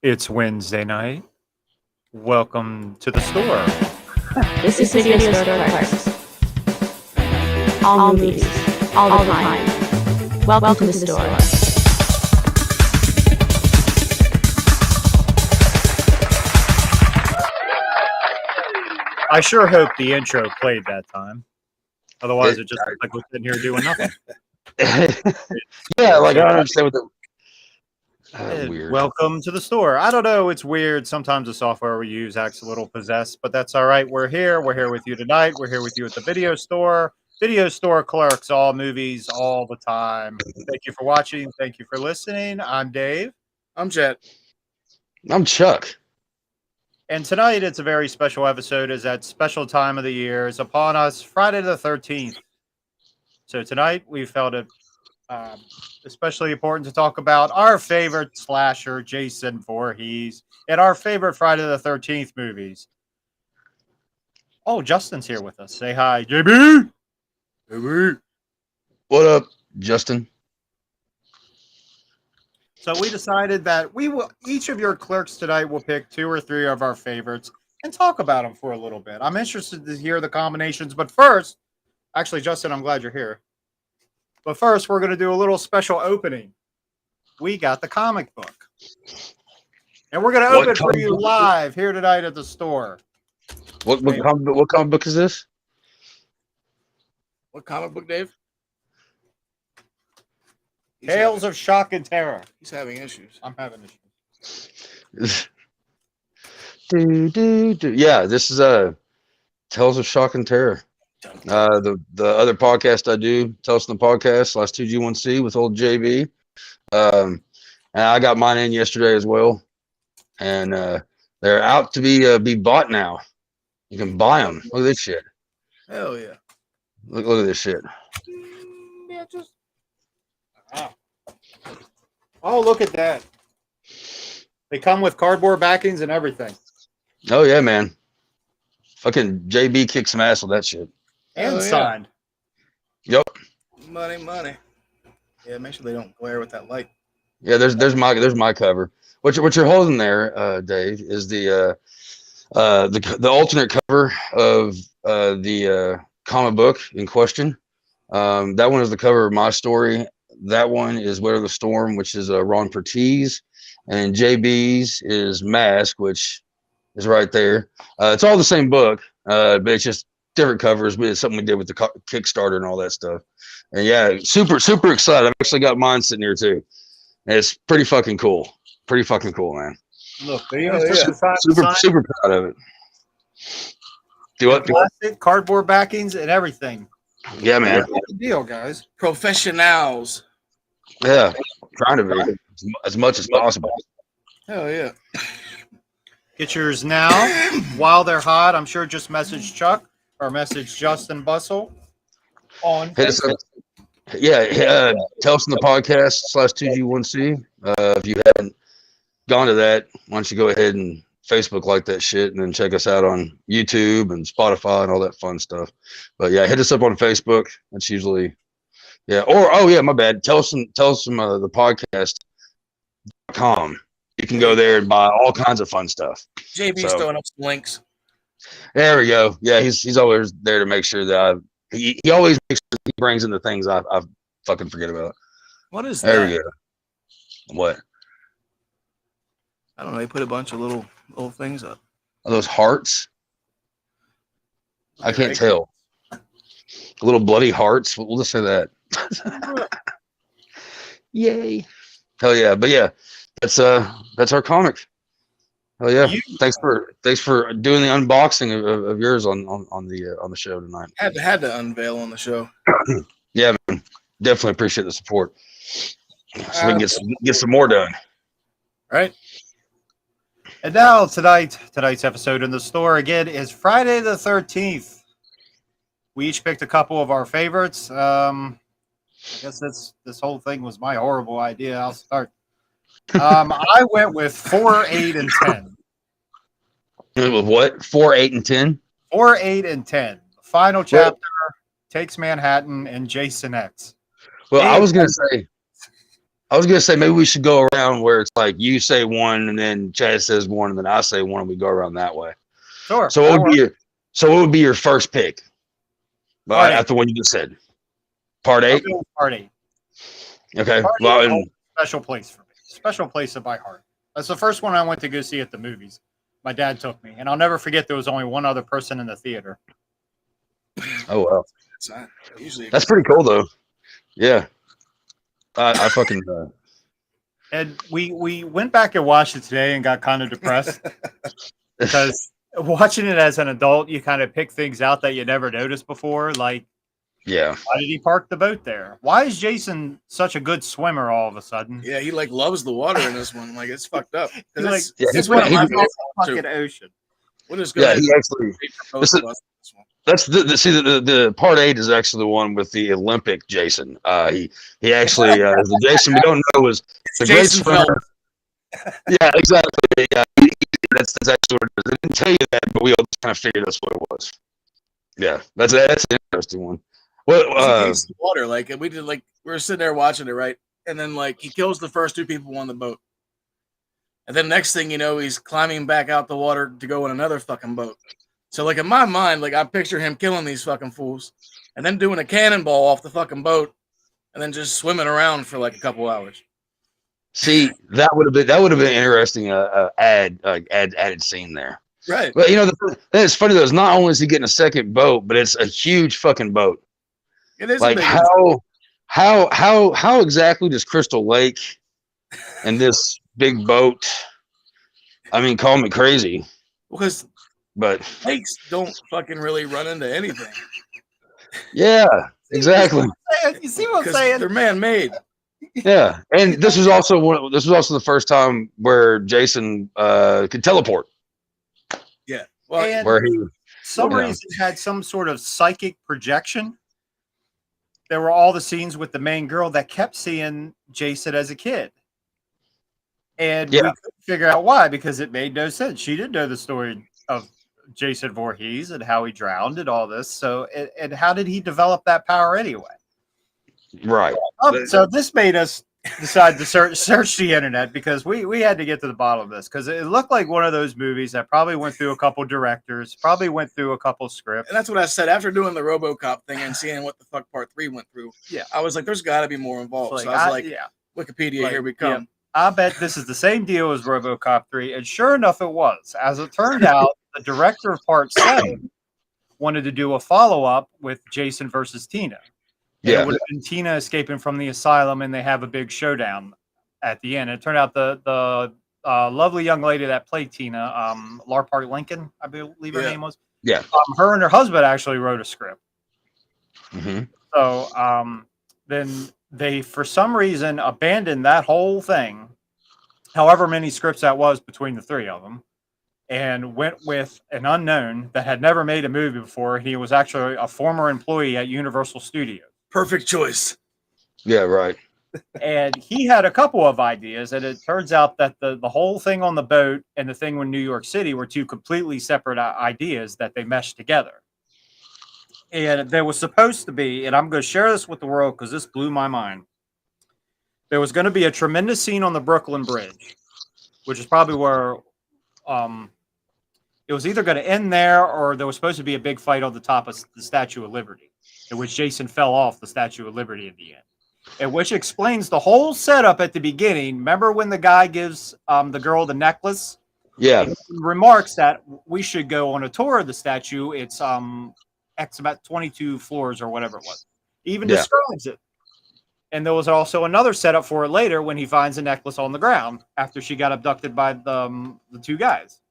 It's Wednesday night. Welcome to the store. This is Video Store Clerks. All movies, all the time. Welcome to the store. I sure hope the intro played that time. Otherwise, it just looks like we're sitting here doing nothing. Yeah, like I don't understand what the weird. Welcome to the store. I don't know. It's weird. Sometimes the software we use acts a little possessed, but that's all right. We're here. We're here with you tonight. We're here with you at the video store. Video store clerks, all movies, all the time. Thank you for watching. Thank you for listening. I'm Dave. I'm Jet. I'm Chuck. And tonight it's a very special episode as that special time of the year is upon us, Friday the 13th. So tonight we felt it especially important to talk about our favorite slasher, Jason Voorhees, and our favorite Friday the 13th movies. Oh, Justin's here with us. Say hi, JB. JB. What up, Justin? So we decided that each of your clerks tonight will pick 2 or 3 of our favorites and talk about them for a little bit. I'm interested to hear the combinations, but first, actually, Justin, I'm glad you're here. But first, we're going to do a little special opening. We got the comic book. And we're going to open for you live here tonight at the store. What comic book is this? What comic book, Dave? Tales of Shock and Terror. He's having issues. I'm having issues. Yeah, this is Tales of Shock and Terror. The other podcast I do, Tales from the Podcast /2G1C with old JB. And I got mine in yesterday as well. And they're out to be bought now. You can buy them. Look at this shit. Hell yeah. Look at this shit. Yeah, just Oh, look at that. They come with cardboard backings and everything. Oh yeah, man. Fucking JB kicked some ass with that shit. And Oh, yeah. signed. Yep. money. Yeah, make sure they don't glare with that light. Yeah, there's my cover. What you're holding there, Dave, is the alternate cover of the comic book in question. That one is the cover of my story. That one is Weather the Storm, which is Ron Pertwee, and JB's is Mask, which is right there. It's all the same book, but it's just different covers. But it's something we did with the Kickstarter and all that stuff. And yeah, super excited. I've actually got mine sitting here too. And it's pretty fucking cool. Pretty fucking cool, man. Look, they even Super proud of it. Do what? Plastic, cardboard backings, and everything. Yeah, man. Good deal, guys. Professionals. Yeah, trying to be as much as possible. Hell yeah. Get yours now while they're hot. I'm sure just message Chuck or message Justin Bustle on Hit us Facebook. up. Yeah, tell us in the podcast /2G1C. If you haven't gone to that, why don't you go ahead and Facebook like that shit, and then check us out on YouTube and Spotify and all that fun stuff. But yeah, hit us up on Facebook. That's usually my bad. Tell us the podcast.com. You can go there and buy all kinds of fun stuff. JB's throwing up some links. There we go. Yeah, he's always there to make sure that he always makes sure he brings in the things I fucking forget about. What is There that? we go. What? I don't know. They put a bunch of little things up. Are those hearts? I can't tell. Little bloody hearts. We'll just say that. Yay! Hell yeah! But yeah, that's our comic. Hell yeah! Thanks for doing the unboxing of yours on the show tonight. Had to unveil on the show. Yeah, man. Definitely appreciate the support. So we can get some more done. Right. And now tonight's episode in the store again is Friday the 13th. We each picked a couple of our favorites. I guess this whole thing was my horrible idea. I'll start. I went with 4, 8, and 10. With what? 4, 8, and 10? 4, 8, and 10. The final chapter takes Manhattan and Jason X. Well, I was gonna say I was gonna say maybe we should go around where it's like you say one and then Chad says one and then I say one and we go around that way. Sure. So what would be your first pick? Part eight. After what you just said. Part 8? Part 8. Okay. Part Well, 8 and, holds a special place for me. Special place in my heart. That's the first one I went to go see at the movies. My dad took me, and I'll never forget there was only one other person in the theater. oh well. It's not usually That's pretty cool though. Yeah. I fucking And we went back and watched it today and got kind of depressed because watching it as an adult, you kind of pick things out that you never noticed before. Like, yeah. why did he park the boat there? Why is Jason such a good swimmer all of a sudden? Yeah, he like loves the water in this one. Like it's fucked up. 'Cause He's like, it's, Yeah, it's he's one of my he- favorite fucking too. ocean. We'll just go Yeah, ahead he and actually read for both this of us this one. that's the part 8 is actually the one with the Olympic Jason. He actually the Jason we don't know is the great Jason swimmer. Phelps. Yeah, exactly. Yeah, that's actually what it is. I didn't tell you that, but we all just kind of figured that's what it was. Yeah, that's an interesting one. Well, He hates the water. Like we did, like we were sitting there watching it, right? And then like he kills the first 2 people on the boat. And then next thing you know, he's climbing back out the water to go in another fucking boat. So like in my mind, like I picture him killing these fucking fools and then doing a cannonball off the fucking boat and then just swimming around for like a couple hours. see, that would have been interesting. Added scene there. Right. But you know, then it's funny though. Is not only is he getting a second boat, but it's a huge fucking boat. It is Like a big how exactly does Crystal Lake and this big boat? I mean, call me crazy, because but lakes don't fucking really run into anything. yeah, exactly. You see what I'm Because saying? they're man-made. Yeah, and this was also the first time where Jason could teleport. Yeah. Well, And Where he some Yeah. reason had some sort of psychic projection. There were all the scenes with the main girl that kept seeing Jason as a kid. And Yeah. we couldn't figure out why because it made no sense. She didn't know the story of Jason Voorhees and how he drowned and all this. So, and how did he develop that power anyway? right. So this made us decide to search the internet because we had to get to the bottom of this because it looked like one of those movies that probably went through a couple directors, probably went through a couple scripts. and that's what I said after doing the RoboCop thing and seeing what the fuck Part 3 went through. Yeah. I was like, "There's got to be more involved." Like, so I was like, yeah. "Wikipedia, Like, here we come." I bet this is the same deal as RoboCop 3. And sure enough, it was. As it turned out, the director of Part 7 wanted to do a follow-up with Jason versus Tina. And Yeah. It would have been Tina escaping from the asylum, and they have a big showdown at the end. It turned out the lovely young lady that played Tina, Larpart Lincoln, I believe her Yeah. name was. Yeah. Her and her husband actually wrote a script. hmm So then they, for some reason, abandoned that whole thing, however many scripts that was between the 3 of them, and went with an unknown that had never made a movie before. He was actually a former employee at Universal Studios. Perfect choice. Yeah. Right. And he had a couple of ideas, and it turns out that the whole thing on the boat and the thing in New York City were 2 completely separate ideas that they meshed together. And there was supposed to be, and I'm going to share this with the world because this blew my mind. There was going to be a tremendous scene on the Brooklyn Bridge, which is probably where it was either going to end there or there was supposed to be a big fight on the top of the Statue of Liberty, in which Jason fell off the Statue of Liberty at the end. And which explains the whole setup at the beginning. Remember when the guy gives the girl the necklace? Yeah. He remarks that we should go on a tour of the statue. It's X about 22 floors or whatever it was. He even Yeah. describes it. And there was also another setup for it later when he finds a necklace on the ground after she got abducted by the 2 guys.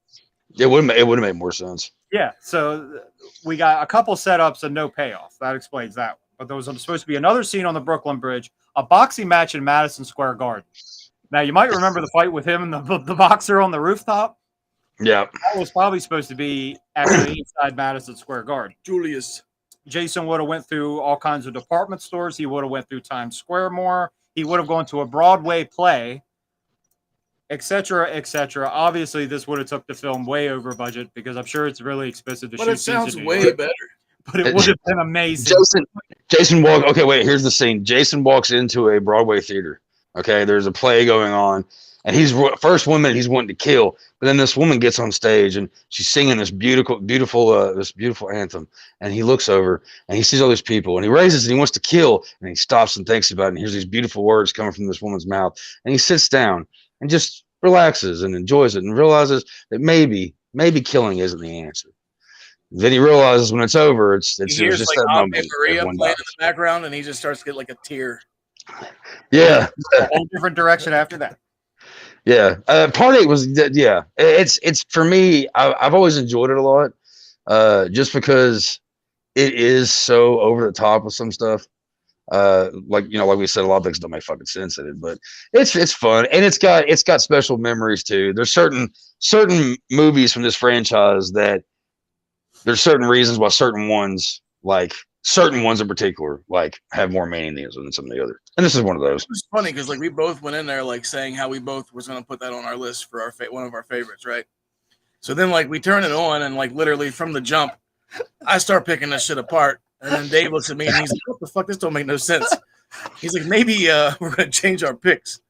It would have made more sense. Yeah, so we got a couple setups and no payoff. That explains that one. But there was supposed to be another scene on the Brooklyn Bridge, a boxing match in Madison Square Garden. Now, you might remember the fight with him and the boxer on the rooftop. Yeah. That was probably supposed to be actually inside Madison Square Garden. Julius. Jason would have went through all kinds of department stores. He would have went through Times Square more. He would have gone to a Broadway play, etc., etc. Obviously, this would have took the film way over budget because I'm sure it's really expensive to But shoot. it sounds scenes in New way York, better. but it would have been amazing. Jason walk. Okay, wait. Here's the scene. Jason walks into a Broadway theater. Okay, there's a play going on, and he's first woman he's wanting to kill, but then this woman gets on stage and she's singing this beautiful anthem, and he looks over and he sees all these people and he raises and he wants to kill, and he stops and thinks about it and hears these beautiful words coming from this woman's mouth, and he sits down and just relaxes and enjoys it and realizes that maybe killing isn't the answer. Then he realizes when it's over, it's He just hears that like Ave moment. Maria Everyone playing in dies. the background, and he just starts to get like a tear. Yeah, A whole different direction after that. yeah. Part 8 was yeah. It's for me. I've always enjoyed it a lot, just because it is so over the top with some stuff. Like we said, a lot of things don't make fucking sense in it, but it's fun, and it's got special memories too. There's certain movies from this franchise that there's certain reasons why certain ones in particular have more meaning than some of the others, and this is one of those. It was funny because like we both went in there like saying how we both was going to put that on our list for our one of our favorites, right? So then like we turn it on and like literally from the jump, I start picking this shit apart, and then Dave looks at me and he's like, "What the fuck? This don't make no sense." He's like, "Maybe we're going to change our picks,"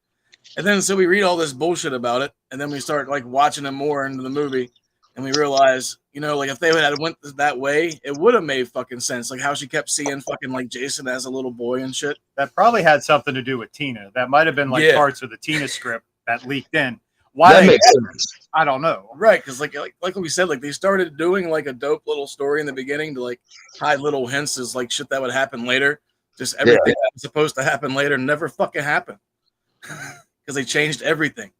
and then so we read all this bullshit about it, and then we start like watching it more into the movie. And we realize, like if they had went that way, it would have made fucking sense. Like how she kept seeing fucking like Jason as a little boy and shit. That probably had something to do with Tina. That might have been like Yeah. parts of the Tina script that leaked in. Why That they makes did, sense. I don't know. Right, because like we said, like they started doing like a dope little story in the beginning to like hide little hints as like shit that would happen later. Just everything that was supposed to happen later never fucking happened because they changed everything.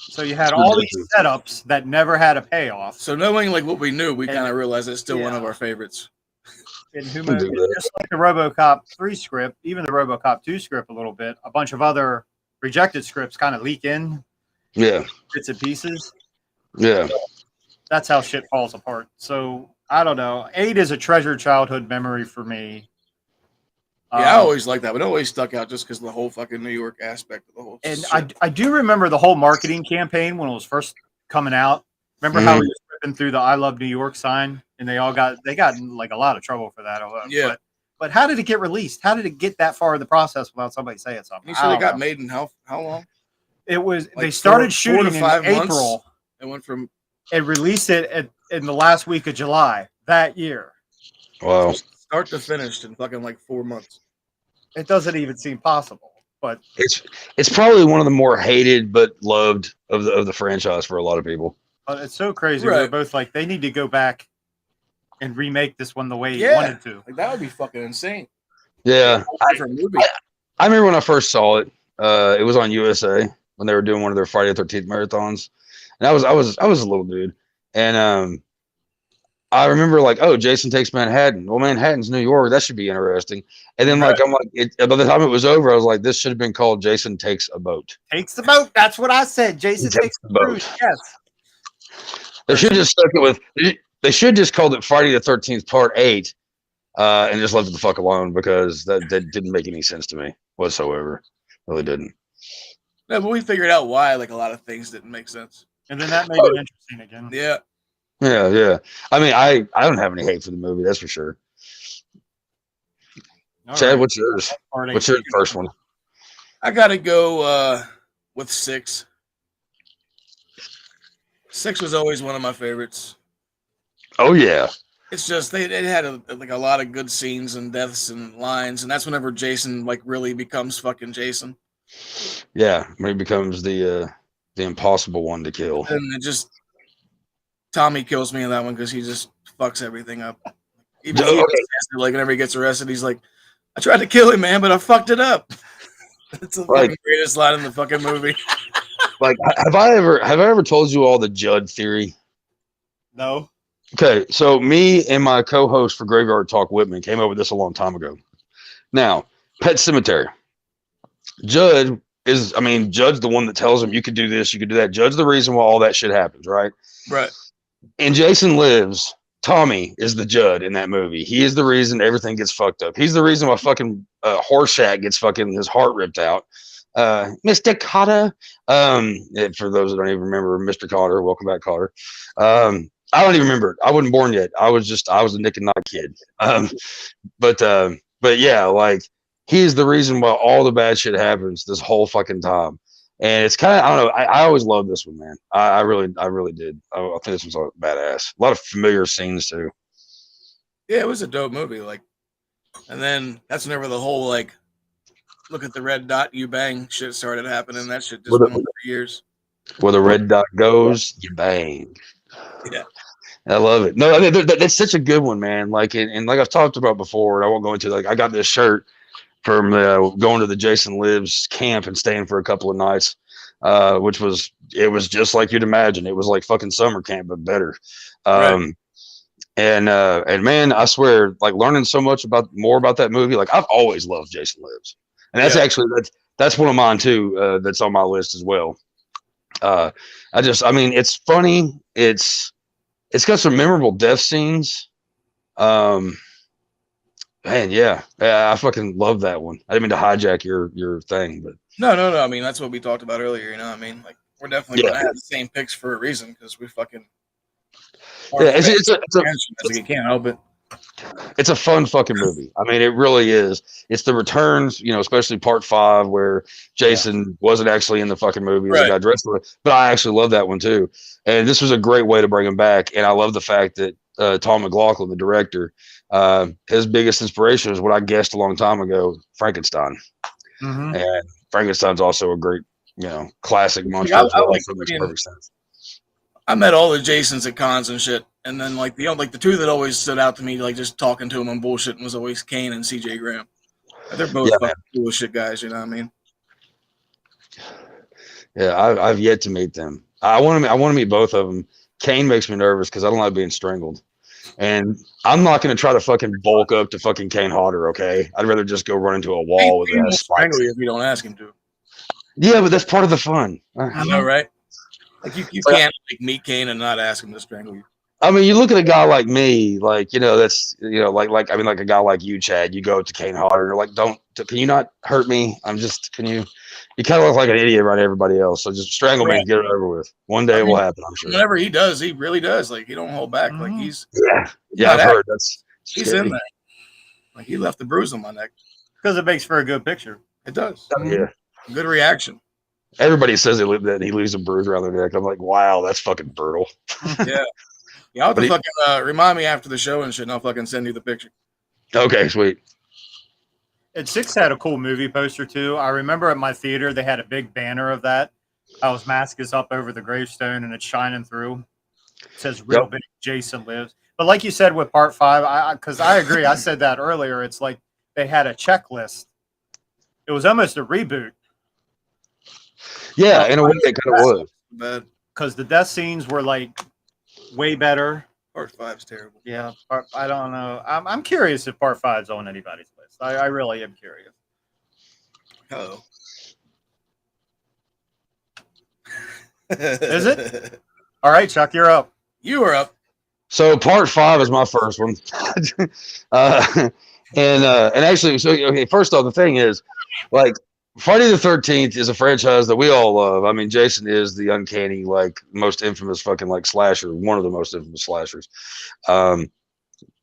So you had all these setups that never had a payoff. So knowing like what we knew, we kind of realized it's still one of our favorites. And just like the RoboCop 3 script, even the RoboCop 2 script a little bit, a bunch of other rejected scripts kind of leak in bits and pieces. Yeah. That's how shit falls apart. So I don't know. 8 is a treasured childhood memory for me. Yeah, I always liked that, but it always stuck out just because of the whole fucking New York aspect of the whole And shit. I do remember the whole marketing campaign when it was first coming out. Remember how he was ripping through the "I Love New York" sign, and they got in like a lot of trouble for that. Yeah. But how did it get released? How did it get that far in the process without somebody saying something? You said it got made in how long? It was Like they started 4 shooting to 5 in months? April It went from and released it in the last week of July that year. Wow. start to finish in fucking like 4 months. It doesn't even seem possible. But It's probably one of the more hated but loved of the franchise for a lot of people. it's so crazy. Right. We're both like, they need to go back and remake this one the way he Yeah. wanted to. Like that would be fucking insane. Yeah. Different movie. I remember when I first saw it. It was on USA when they were doing one of their Friday the 13th marathons, and I was a little dude, and I remember like, oh, Jason Takes Manhattan. Well, Manhattan's New York. That should be interesting. And then like I'm like, by the time it was over, I was like, this should have been called Jason Takes a Boat. Takes the boat. That's what I said. Jason takes the boat. Yes. They should just stuck it with. They should just called it Friday the 13th Part 8, and just left it the fuck alone because that didn't make any sense to me whatsoever. Really didn't. No, but we figured out why like a lot of things didn't make sense. And then that made it interesting again. Yeah. Yeah. I mean, I don't have any hate for the movie. That's for sure. All Chad, right. what's yours? Part 8. What's your first one? I gotta go with 6. 6 was always one of my favorites. Oh yeah. It's just it had a lot of good scenes and deaths and lines, and that's whenever Jason like really becomes fucking Jason. Yeah, when he becomes the impossible one to kill. And it just Tommy kills me in that one because he just fucks everything up. Even Okay. like whenever he gets arrested, he's like, "I tried to kill him, man, but I fucked it up." That's the fucking greatest line in the fucking movie. Like, have I ever told you all the Judd theory? No. Okay, so me and my co-host for Graveyard Talk, Whitman, came up with this a long time ago. Now, Pet Cemetery. Judd's the one that tells him you could do this, you could do that. Judd's the reason why all that shit happens, right? Right. In Jason Lives, Tommy is the Judd in that movie. He is the reason everything gets fucked up. He's the reason why fucking Horshack gets fucking his heart ripped out. Mr. Cotter. For those that don't even remember, Mr. Cotter, welcome back, Cotter. I don't even remember it. I wasn't born yet. I was a Nick and Night kid. But yeah, like he is the reason why all the bad shit happens this whole fucking time. And it's kind of, I don't know. I always loved this one, man. I really did. I think this was badass. A lot of familiar scenes too. Yeah, it was a dope movie. Like, and then that's whenever the whole like, look at the red dot, you bang shit started happening. That shit just With went the- on for years. Where the red dot goes, you bang. Yeah. I love it. No, I mean, that's such a good one, man. Like, and like I've talked about before, and I won't go into, like, I got this shirt from going to the Jason Lives camp and staying for a couple of nights, which was, it was just like you'd imagine. It was like fucking summer camp, but better. Right. And man, I swear, like learning so much more about that movie. Like, I've always loved Jason Lives, and that's actually that's one of mine too. That's on my list as well. I mean, it's funny. It's got some memorable death scenes. Man, yeah, I fucking love that one. I didn't mean to hijack your thing, but No. I mean, that's what we talked about earlier. You know what I mean? Like, we're definitely going to have the same picks for a reason because we fucking. yeah, it's you can't help it. It's a fun fucking movie. I mean, it really is. It's the returns, you know, especially part 5 where Jason wasn't actually in the fucking movie. Right. Got dressed with it, but I actually love that one too. And this was a great way to bring him back. And I love the fact that Tom McLaughlin, the director, his biggest inspiration is what I guessed a long time ago, Frankenstein. Mm-hmm. And Frankenstein's also a great, you know, classic monster. Makes perfect sense. I met all the Jasons at cons and shit, and then like the two that always stood out to me, like just talking to them and bullshitting, was always Kane and CJ Graham. They're both fucking cool as shit guys, you know what I mean? Yeah, I've yet to meet them. I want to meet both of them. Kane makes me nervous because I don't like being strangled, and I'm not going to try to fucking bulk up to fucking Kane Hodder. Okay, I'd rather just go run into a wall with a strangle you if you don't ask him to. Yeah, but that's part of the fun. I know, right? Like you can't like meet Kane and not ask him to strangle you. I mean, you look at a guy like me, like, you know, that's, you know, like I mean, like a guy like you, Chad. You go to Kane Hodder, you're like, can you not hurt me? You kind of look like an idiot around everybody else. So just strangle me and get it over with. One day it will happen, I'm sure. Whenever he does, he really does. Like, he don't hold back. Like he's I've heard he's in there. Like, he left the bruise on my neck because it makes for a good picture. It does. Yeah, good reaction. Everybody says that he leaves a bruise around their neck. I'm like, wow, that's fucking brutal. Yeah. I'll have to fucking remind me after the show and shit, and I'll fucking send you the picture. Okay, sweet. And 6 had a cool movie poster too. I remember at my theater they had a big banner of that. How his mask is up over the gravestone and it's shining through. It says real big Jason Lives. But like you said with part 5, because I agree. I said that earlier. It's like they had a checklist. It was almost a reboot. Yeah, in a way it kind of was. Because the death scenes were like way better. Part 5's terrible. Yeah, I don't know. I'm curious if part 5's on anybody's list. I really am curious. Oh. Is it? All right, Chuck, you're up. You are up. So part 5 is my first one. And actually, so okay, first off, the thing is, like, Friday the 13th is a franchise that we all love. I mean, Jason is the uncanny, like, most infamous fucking, like, slasher, one of the most infamous slashers. The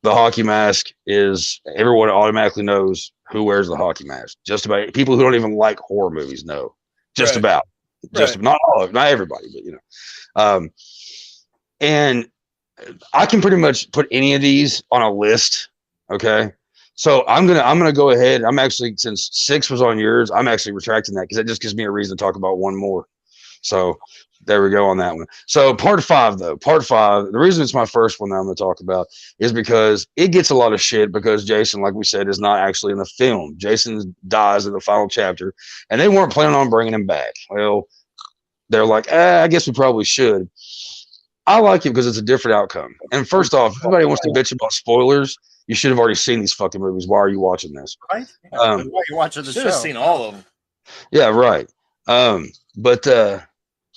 hockey mask is, everyone automatically knows who wears the hockey mask. Just about people who don't even like horror movies know. Just about. Not all of, not everybody, but you know. And I can pretty much put any of these on a list. Okay. So I'm gonna go ahead. I'm actually, since 6 was on yours, I'm actually retracting that because that just gives me a reason to talk about one more. So there we go on that one. So part 5, though, the reason it's my first one that I'm gonna talk about is because it gets a lot of shit because Jason, like we said, is not actually in the film. Jason dies in the final chapter, and they weren't planning on bringing him back. Well, they're like, I guess we probably should. I like it because it's a different outcome. And first off, if anybody wants to bitch about spoilers, you should have already seen these fucking movies. Why are you watching this? Right? Why are you watching the show? Should have seen all of them. Yeah, right. But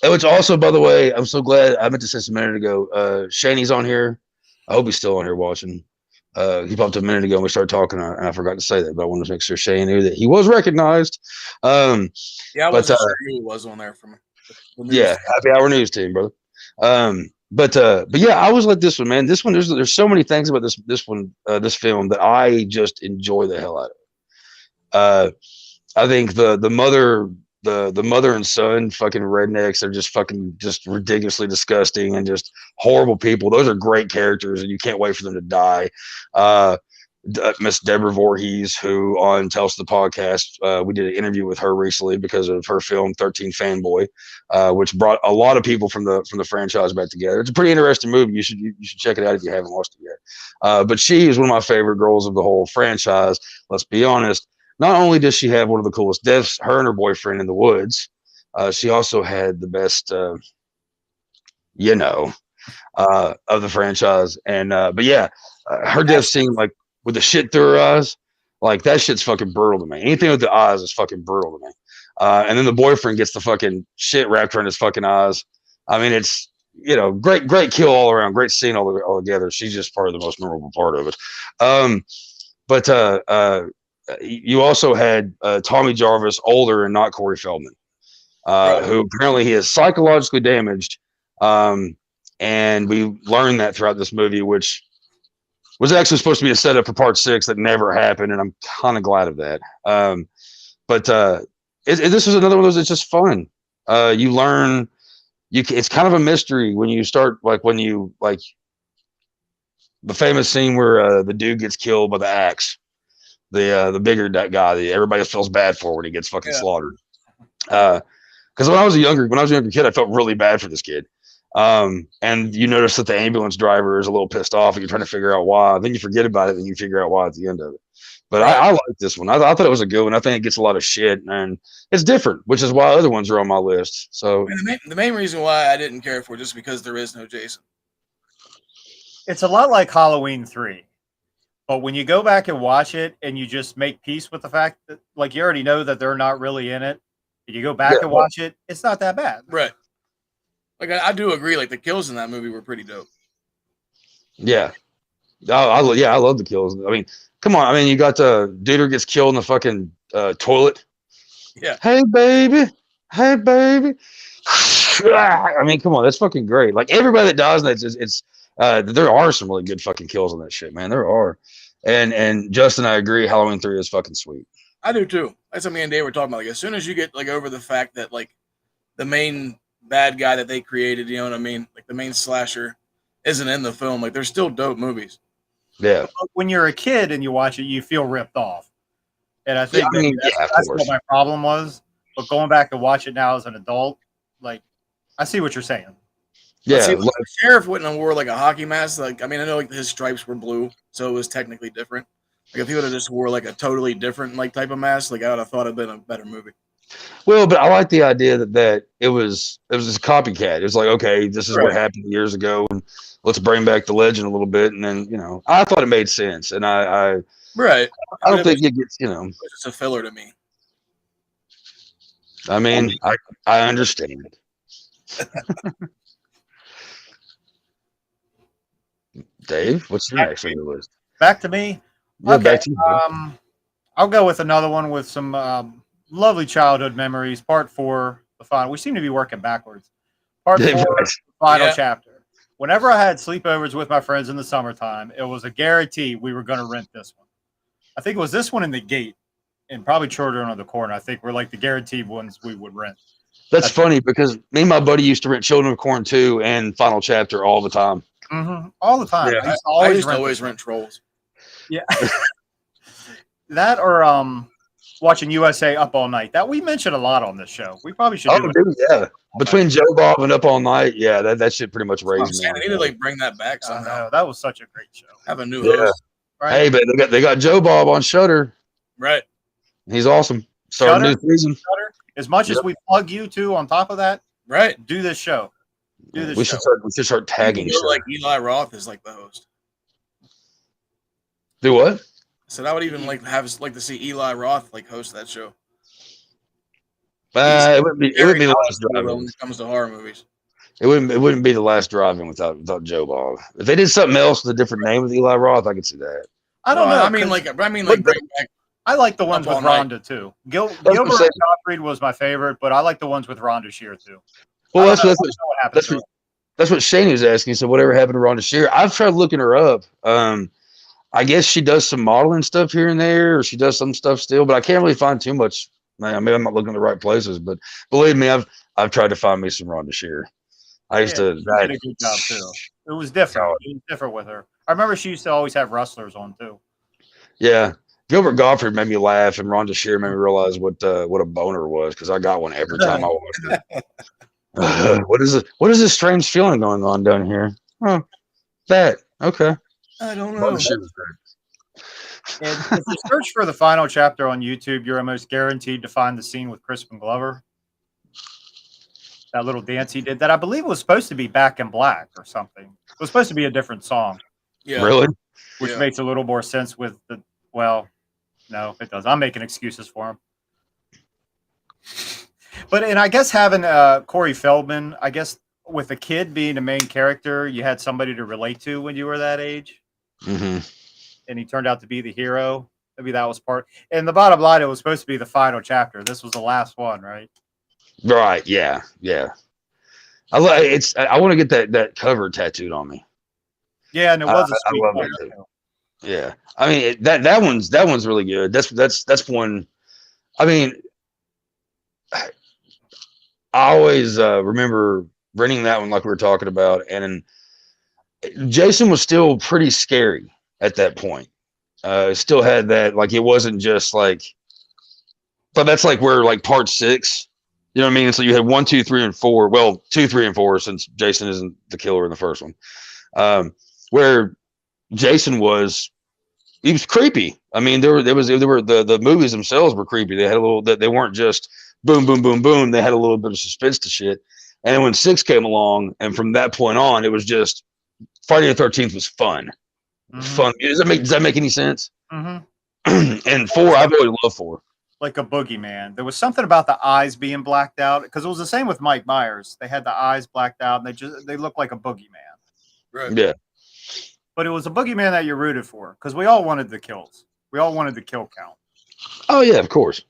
which also, by the way, I'm so glad. I meant to say this a minute ago. Shaney's on here. I hope he's still on here watching. He popped up a minute ago and we started talking, and I forgot to say that, but I wanted to make sure Shane knew that he was recognized. Yeah, I wasn't sure who was on there from. Yeah, Happy Hour News team, brother. But yeah, I always like this one, man. This one, there's so many things about this one, this film that I just enjoy the hell out I think the mother the mother and son fucking rednecks are just ridiculously disgusting and just horrible people. Those are great characters, and you can't wait for them to die. Miss Deborah Voorhees, who on Tales of the Podcast, we did an interview with her recently because of her film 13 Fanboy, which brought a lot of people from the franchise back together. It's a pretty interesting movie. You should check it out if you haven't watched it yet. But she is one of my favorite girls of the whole franchise. Let's be honest. Not only does she have one of the coolest deaths, her and her boyfriend in the woods, she also had the best, of the franchise. And but yeah, her death scene, like with the shit through her eyes, like that shit's fucking brutal to me. Anything with the eyes is fucking brutal to me. And then the boyfriend gets the fucking shit wrapped around his fucking eyes. I mean, it's great kill all around, great scene all together. She's just part of the most memorable part of it. But you also had Tommy Jarvis, older and not Corey Feldman, who apparently he is psychologically damaged. And we learned that throughout this movie, which was actually supposed to be a setup for part 6 that never happened. And I'm kind of glad of that. But this is another one of those that's just fun. You learn, it's kind of a mystery when you start, the famous scene where the dude gets killed by the axe. The bigger that guy that everybody feels bad for when he gets fucking slaughtered. Because when I was a younger kid, I felt really bad for this kid. And you notice that the ambulance driver is a little pissed off, and you're trying to figure out why. Then you forget about it, and you figure out why at the end of it. But I like this one. I thought it was a good one. I think it gets a lot of shit, and it's different, which is why other ones are on my list. So the main reason why I didn't care for it just because there is no Jason. It's a lot like Halloween 3. But when you go back and watch it and you just make peace with the fact that, like, you already know that they're not really in it, and you go back and watch it, it's not that bad. Right. Like, I do agree. Like, the kills in that movie were pretty dope. Yeah. I love the kills. I mean, come on. I mean, you got the dude gets killed in the fucking toilet. Yeah. Hey, baby. Hey, baby. I mean, come on. That's fucking great. Like, everybody that dies, there are some really good fucking kills on that shit, man. There are. And Justin, I agree. Halloween 3 is fucking sweet. I do too. That's what me and Dave were talking about. Like, as soon as you get like over the fact that like the main bad guy that they created, you know what I mean? Like the main slasher isn't in the film. Like, they're still dope movies. Yeah. When you're a kid and you watch it, you feel ripped off. And I think that's what my problem was. But going back to watch it now as an adult, like, I see what you're saying. Yeah, see, the sheriff wouldn't have wore like a hockey mask. Like, I mean, I know like his stripes were blue, so it was technically different. Like, if he would have just wore like a totally different like type of mask, like I would have thought it'd been a better movie. Well, but I like the idea that it was just a copycat. It was like, okay, this is what happened years ago, and let's bring back the legend a little bit. And then I thought it made sense, and I don't think it gets It's just a filler to me. I mean, I understand. Dave, what's next on your list? Back to me. Yeah, okay. back to you, I'll go with another one with some lovely childhood memories. Part 4, the final. We seem to be working backwards. Part 4, the final chapter. Whenever I had sleepovers with my friends in the summertime, it was a guarantee we were going to rent this one. I think it was this one in the gate, and probably Children of the Corn. I think were like the guaranteed ones we would rent. That's funny because me and my buddy used to rent Children of Corn 2 and Final Chapter all the time. Mm-hmm. All the time. Yeah, I used to always rent Trolls. Yeah. That or watching USA Up All Night. That we mentioned a lot on this show. We probably should do it. Dude, yeah. Between Joe Bob and Up All Night, yeah, that shit pretty much raised me. They need to like bring that back somehow. That was such a great show. Have a new host. Right? Hey, but they got Joe Bob on Shudder. Right. He's awesome. Starting new season. Shudder. As much as we plug you two on top of that, right? Do this show. We should start tagging. Like Eli Roth is like the host. Do what? So I would even like to see Eli Roth like host that show. It wouldn't be the last drive-in when it comes to horror movies. It wouldn't be the last drive-in without Joe Bob. If they did something else with a different name with Eli Roth, I could see that. I don't know. I mean, bring back. I like the ones with Rhonda too. Gilbert Gottfried was my favorite, but I like the ones with Rhonda Shear too. Well, that's what Shane was asking. So whatever happened to Rhonda Shear? I've tried looking her up. I guess she does some modeling stuff here and there, or she does some stuff still, but I can't really find too much. Man, maybe I'm not looking in the right places, but believe me, I've tried to find me some Rhonda Shear. I used Yeah, to. she did a good job too. It was different. It was different with her. I remember she used to always have wrestlers on too. Yeah, Gilbert Gottfried made me laugh, and Rhonda Shear made me realize what a boner was because I got one every time I watched it. What is it? What is this strange feeling going on down here? Oh, that okay. I don't know. Rhonda Shear was great. And if you search for the final chapter on YouTube, you're almost guaranteed to find the scene with Crispin Glover. That little dance he did that I believe was supposed to be Back in Black or something. It was supposed to be a different song, Yeah. Really? which Yeah. makes a little more sense with the. Well, no, it does. I'm making excuses for him. But and I guess having Corey Feldman, I guess with a kid being the main character, you had somebody to relate to when you were that age, Mm-hmm. and he turned out to be the hero. Maybe that was part. And the bottom line, it was supposed to be the final chapter. This was the last one, right? Right. Yeah. Yeah. I want to get that cover tattooed on me. Yeah, and it was a I sweet love cover, it. too. Yeah. I mean that one's really good. That's one. I mean, I always remember renting that one like we were talking about, and Jason was still pretty scary at that point. Still had that, like, it wasn't just like, but that's like where like part 6, you know what I mean? So you had 1, 2, 3, and 4. Well, 2, 3, and 4, since Jason isn't the killer in the first one. Where Jason was, he was creepy. I mean, there were the movies themselves were creepy. They had a little, they weren't just boom, boom, boom, boom. They had a little bit of suspense to shit. And then when 6 came along, and from that point on, it was just Friday the 13th was fun. Mhm. Fun. Does that make any sense? Mhm. And 4, I've always loved 4. Like a boogeyman. There was something about the eyes being blacked out because it was the same with Mike Myers. They had the eyes blacked out and they looked like a boogeyman. Right. Yeah. But it was a boogeyman that you rooted for because we all wanted the kills. We all wanted the kill count. Oh yeah, of course.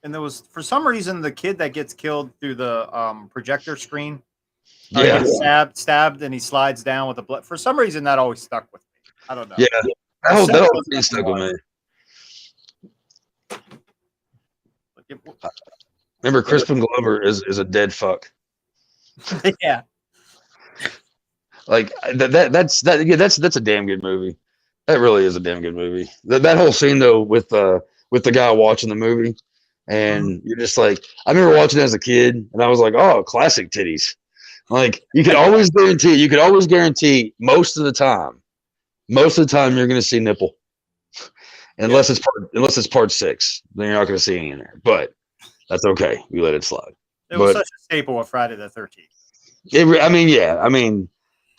And there was, for some reason, the kid that gets killed through the projector screen. He Yeah. gets stabbed, and he slides down with the blood. For some reason, that always stuck with me. I don't know. Yeah. That whole thing stuck with me. Remember, Crispin Glover is a dead fuck. Yeah. Like that's a damn good movie. That really is a damn good movie. That whole scene though with the guy watching the movie, and you're just like, I remember watching it as a kid, and I was like, oh, classic titties. Like you could always guarantee most of the time you're gonna see nipple. Unless it's part 6, then you're not gonna see any in there. But that's okay. We let it slide. It was such a staple of Friday the 13th. I mean,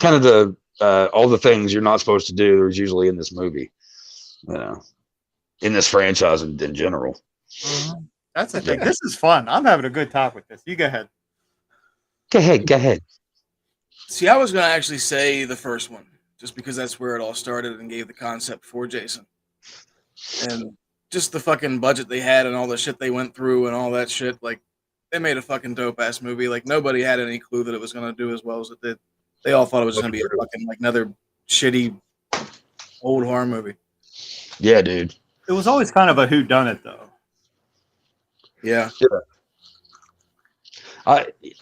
kind of the all the things you're not supposed to do. There's usually in this movie, you know, in this franchise in general. Mm-hmm. That's the thing. This is fun. I'm having a good talk with this. You go ahead. Go ahead. See, I was going to actually say the first one, just because that's where it all started and gave the concept for Jason. And just the fucking budget they had and all the shit they went through and all that shit. Like, they made a fucking dope ass movie. Like, nobody had any clue that it was going to do as well as it did. They all thought it was going to be a fucking, like, another shitty old horror movie. Yeah, dude. It was always kind of a whodunit, though. Yeah.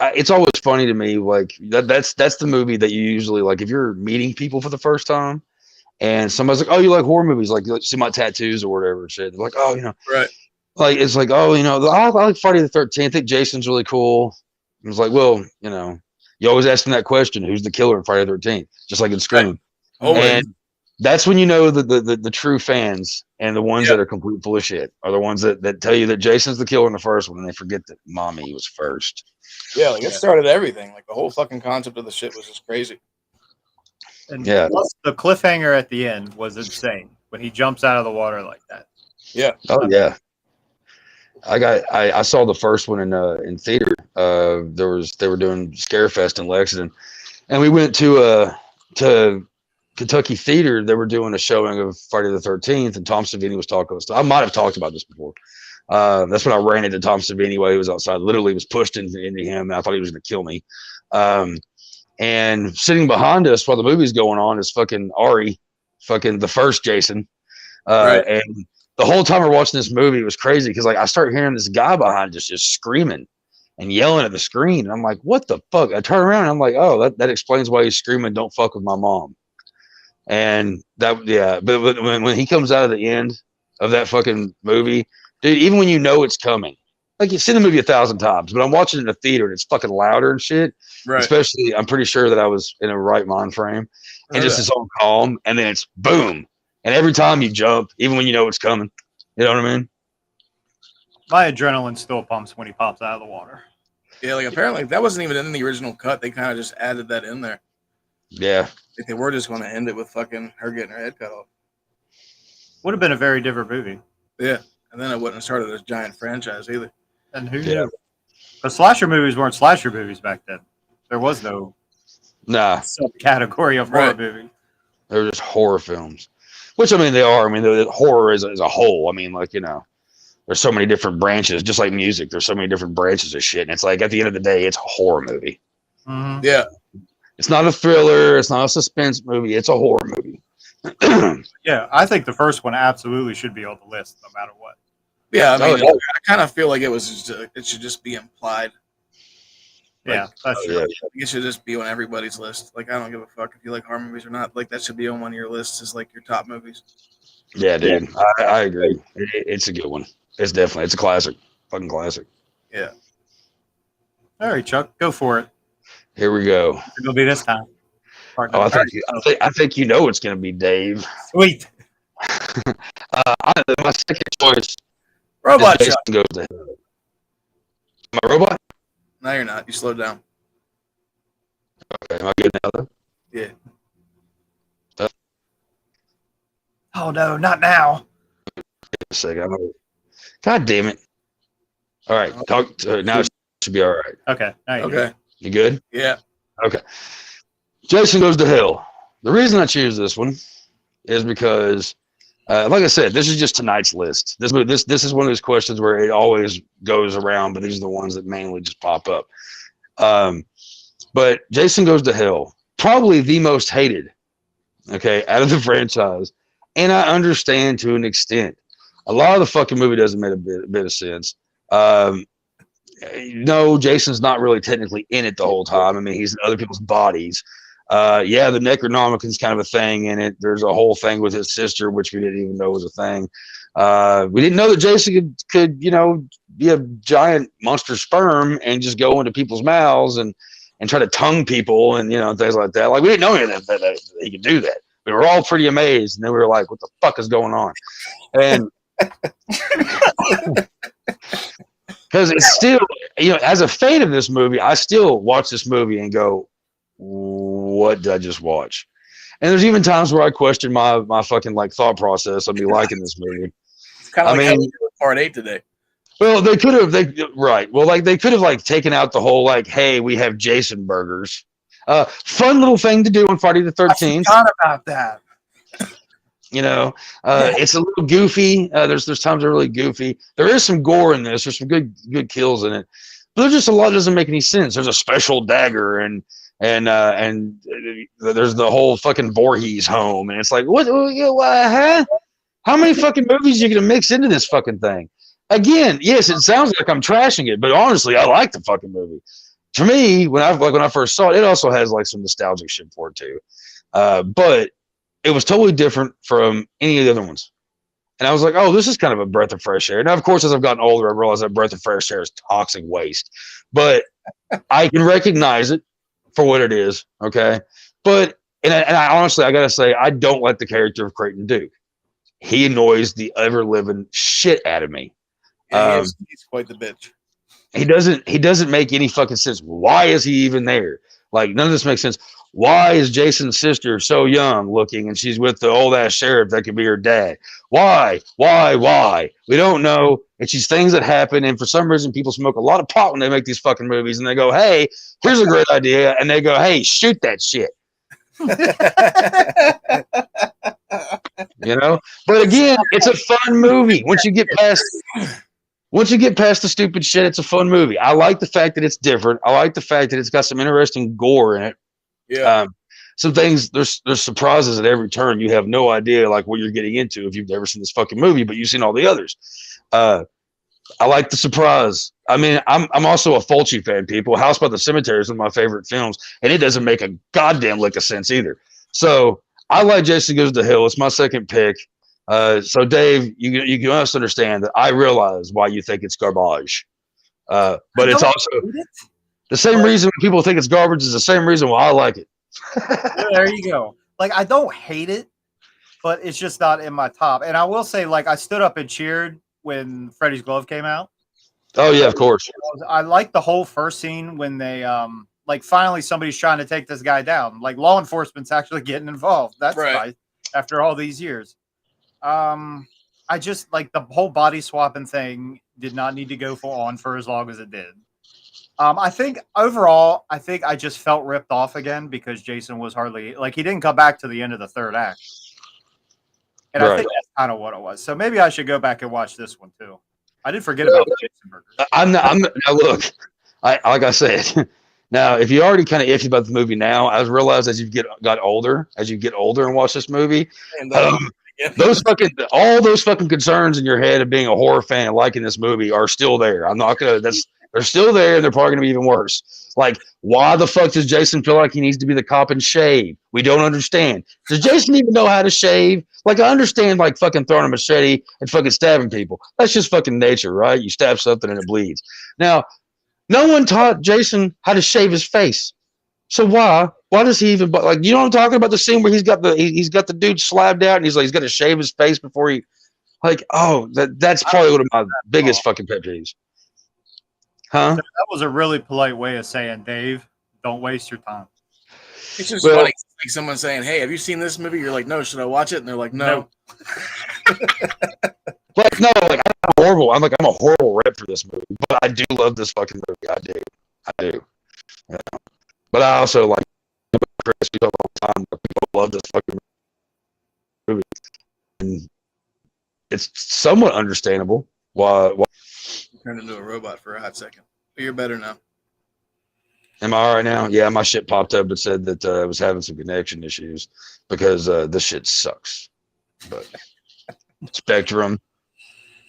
It's always funny to me, like that's the movie that you usually, like, if you're meeting people for the first time and somebody's like, oh, you like horror movies, like you see my tattoos or whatever shit. They're like, oh, you know, Right. like it's like, oh, you know, I like Friday the 13th. I think Jason's really cool. It was like, well, you know, you always ask them that question, who's the killer in Friday the 13th? Just like in Scream. Always. And that's when you know the true fans and the ones that are complete full of shit are the ones that tell you that Jason's the killer in the first one and they forget that Mommy was first. Yeah, like it started everything. Like the whole fucking concept of the shit was just crazy. And Yeah. plus the cliffhanger at the end was insane when he jumps out of the water like that. Yeah. Oh yeah. I saw the first one in theater. They were doing Scarefest in Lexington, and we went to Kentucky Theater. They were doing a showing of Friday the 13th, and Tom Savini was talking. I might have talked about this before. That's when I ran into Tom Savini while he was outside. Literally was pushed into him, and I thought he was going to kill me. And sitting behind us while the movie's going on is fucking Ari fucking the first Jason. Right. And the whole time we're watching this movie, it was crazy because like I start hearing this guy behind us just screaming and yelling at the screen. And I'm like, what the fuck? I turn around and I'm like, oh, that explains why he's screaming, don't fuck with my mom. And that, yeah, but when he comes out of the end of that fucking movie, dude, even when you know it's coming, like you've seen the movie 1,000 times, but I'm watching it in the theater and it's fucking louder and shit. Right. Especially, I'm pretty sure that I was in a right mind frame and just it's all calm, and then it's boom. And every time you jump, even when you know it's coming, you know what I mean? My adrenaline still pumps when he pops out of the water. Yeah, like apparently that wasn't even in the original cut. They kind of just added that in there. Yeah. Like they were just going to end it with fucking her getting her head cut off. Would have been a very different movie. Yeah, and then it wouldn't have started this giant franchise either. And who knew? But slasher movies weren't slasher movies back then. There was no subcategory of horror movie. They were just horror films. Which, I mean, they are. I mean, the horror is a whole. I mean, like, you know, there's so many different branches, just like music. There's so many different branches of shit. And it's like, at the end of the day, it's a horror movie. Mm-hmm. Yeah. It's not a thriller. It's not a suspense movie. It's a horror movie. Yeah, I think the first one absolutely should be on the list, no matter what. Yeah, I mean, I kind of feel like it should just be implied. Yeah, that's true. Yeah. It should just be on everybody's list. Like, I don't give a fuck if you like horror movies or not. Like, that should be on one of your lists as like your top movies. Yeah, dude. I agree. It's a good one. It's definitely, it's a classic. Fucking classic. Yeah. All right, Chuck, go for it. Here we go. It'll be this time. I think you know it's going to be Dave. Sweet. My second choice. Robot Jason Chuck. goes to hell. Am I robot? No, you're not. You slowed down. Okay, am I good now though? Yeah. Oh no, not now. A second. God damn it. All right. Now it should be all right. Okay. Okay. You good? Yeah. Okay. Jason Goes to Hell. The reason I choose this one is because, like I said, this is just tonight's list. This is one of those questions where it always goes around, but these are the ones that mainly just pop up. But Jason Goes to Hell, probably the most hated, okay, out of the franchise. And I understand to an extent. A lot of the fucking movie doesn't make a bit of sense. No, Jason's not really technically in it the whole time. I mean, he's in other people's bodies. Yeah, the Necronomicon's kind of a thing in it. There's a whole thing with his sister, which we didn't even know was a thing. We didn't know that Jason could, you know, be a giant monster sperm and just go into people's mouths and try to tongue people and, you know, things like that. Like, we didn't know any of that he could do that. We were all pretty amazed, and then we were like, what the fuck is going on? And because it's still, you know, as a fan of this movie, I still watch this movie and go, what did I just watch? And there's even times where I question my fucking like thought process of me liking this movie. It's kind of I like mean, how we did with Part 8 today. well, they could have, right. Well, like they could have like taken out the whole like, hey, we have Jason burgers. Fun little thing to do on Friday the 13th. I forgot about that. You know, it's a little goofy. There's times they're really goofy. There is some gore in this. There's some good kills in it. But there's just a lot that doesn't make any sense. There's a special dagger and there's the whole fucking Voorhees home, and it's like, what? Huh? How many fucking movies are you gonna mix into this fucking thing? Again, yes, it sounds like I'm trashing it, but honestly, I like the fucking movie. For me, when I first saw it, it also has like some nostalgic shit for it too. But it was totally different from any of the other ones. And I was like, oh, this is kind of a breath of fresh air. Now, of course, as I've gotten older, I realized that breath of fresh air is toxic waste. But I can recognize it for what it is, okay? But, and I honestly, I got to say, I don't like the character of Creighton Duke. He annoys the ever-living shit out of me. Yeah, he's quite the bitch. He doesn't make any fucking sense. Why is he even there? Like, none of this makes sense. Why is Jason's sister so young looking and she's with the old ass sheriff that could be her dad? Why? We don't know. It's these things that happen, and for some reason people smoke a lot of pot when they make these fucking movies, and they go, hey, here's a great idea, and they go, hey, shoot that shit. You know? But again, it's a fun movie. Once you get past the stupid shit, it's a fun movie. I like the fact that it's different. I like the fact that it's got some interesting gore in it. Yeah. some things. There's surprises at every turn. You have no idea like what you're getting into if you've never seen this fucking movie, but you've seen all the others. I like the surprise. I mean, I'm also a Fulci fan, people. House by the Cemetery is one of my favorite films, and it doesn't make a goddamn lick of sense either. So I like Jason Goes to Hell. It's my second pick. So Dave, you must understand that I realize why you think it's garbage. But it's also the same reason people think it's garbage is the same reason why I like it. There you go. Like, I don't hate it, but it's just not in my top. And I will say, like, I stood up and cheered when Freddy's Glove came out. Oh yeah, of course. I like the whole first scene when they like finally somebody's trying to take this guy down. Like law enforcement's actually getting involved. That's nice after all these years. I just like the whole body swapping thing did not need to go on for as long as it did. I think overall, I just felt ripped off again because Jason was hardly like he didn't come back to the end of the third act. And I think that's kind of what it was. So maybe I should go back and watch this one too. I did forget about the Jason burgers. I'm not. Now look, like I said. Now, if you already kind of iffy about the movie now, I realized as you get older and watch this movie, all those fucking concerns in your head of being a horror fan and liking this movie are still there. I'm not gonna. They're still there, and they're probably gonna be even worse. Like, why the fuck does Jason feel like he needs to be the cop and shave? We don't understand. Does Jason even know how to shave? Like, I understand, like, fucking throwing a machete and fucking stabbing people. That's just fucking nature, right? You stab something and it bleeds. Now, no one taught Jason how to shave his face. So why does he even, like, you know what I'm talking about? The scene where he's got the dude slabbed out and he's got to shave his face before he, like, oh, that's probably one of my biggest fucking pet peeves. Huh? So that was a really polite way of saying, Dave, don't waste your time. It's just funny, like someone saying, "Hey, have you seen this movie?" You're like, "No, should I watch it?" And they're like, "No." Like, no, like I'm a horrible rep for this movie, but I do love this fucking movie. I do. Yeah. But I also like Chris. We talk all the time. People love this fucking movie, and it's somewhat understandable why. Turned into a robot for a hot second. But you're better now. Am I all right now? Yeah, my shit popped up and said that I was having some connection issues because this shit sucks. But Spectrum,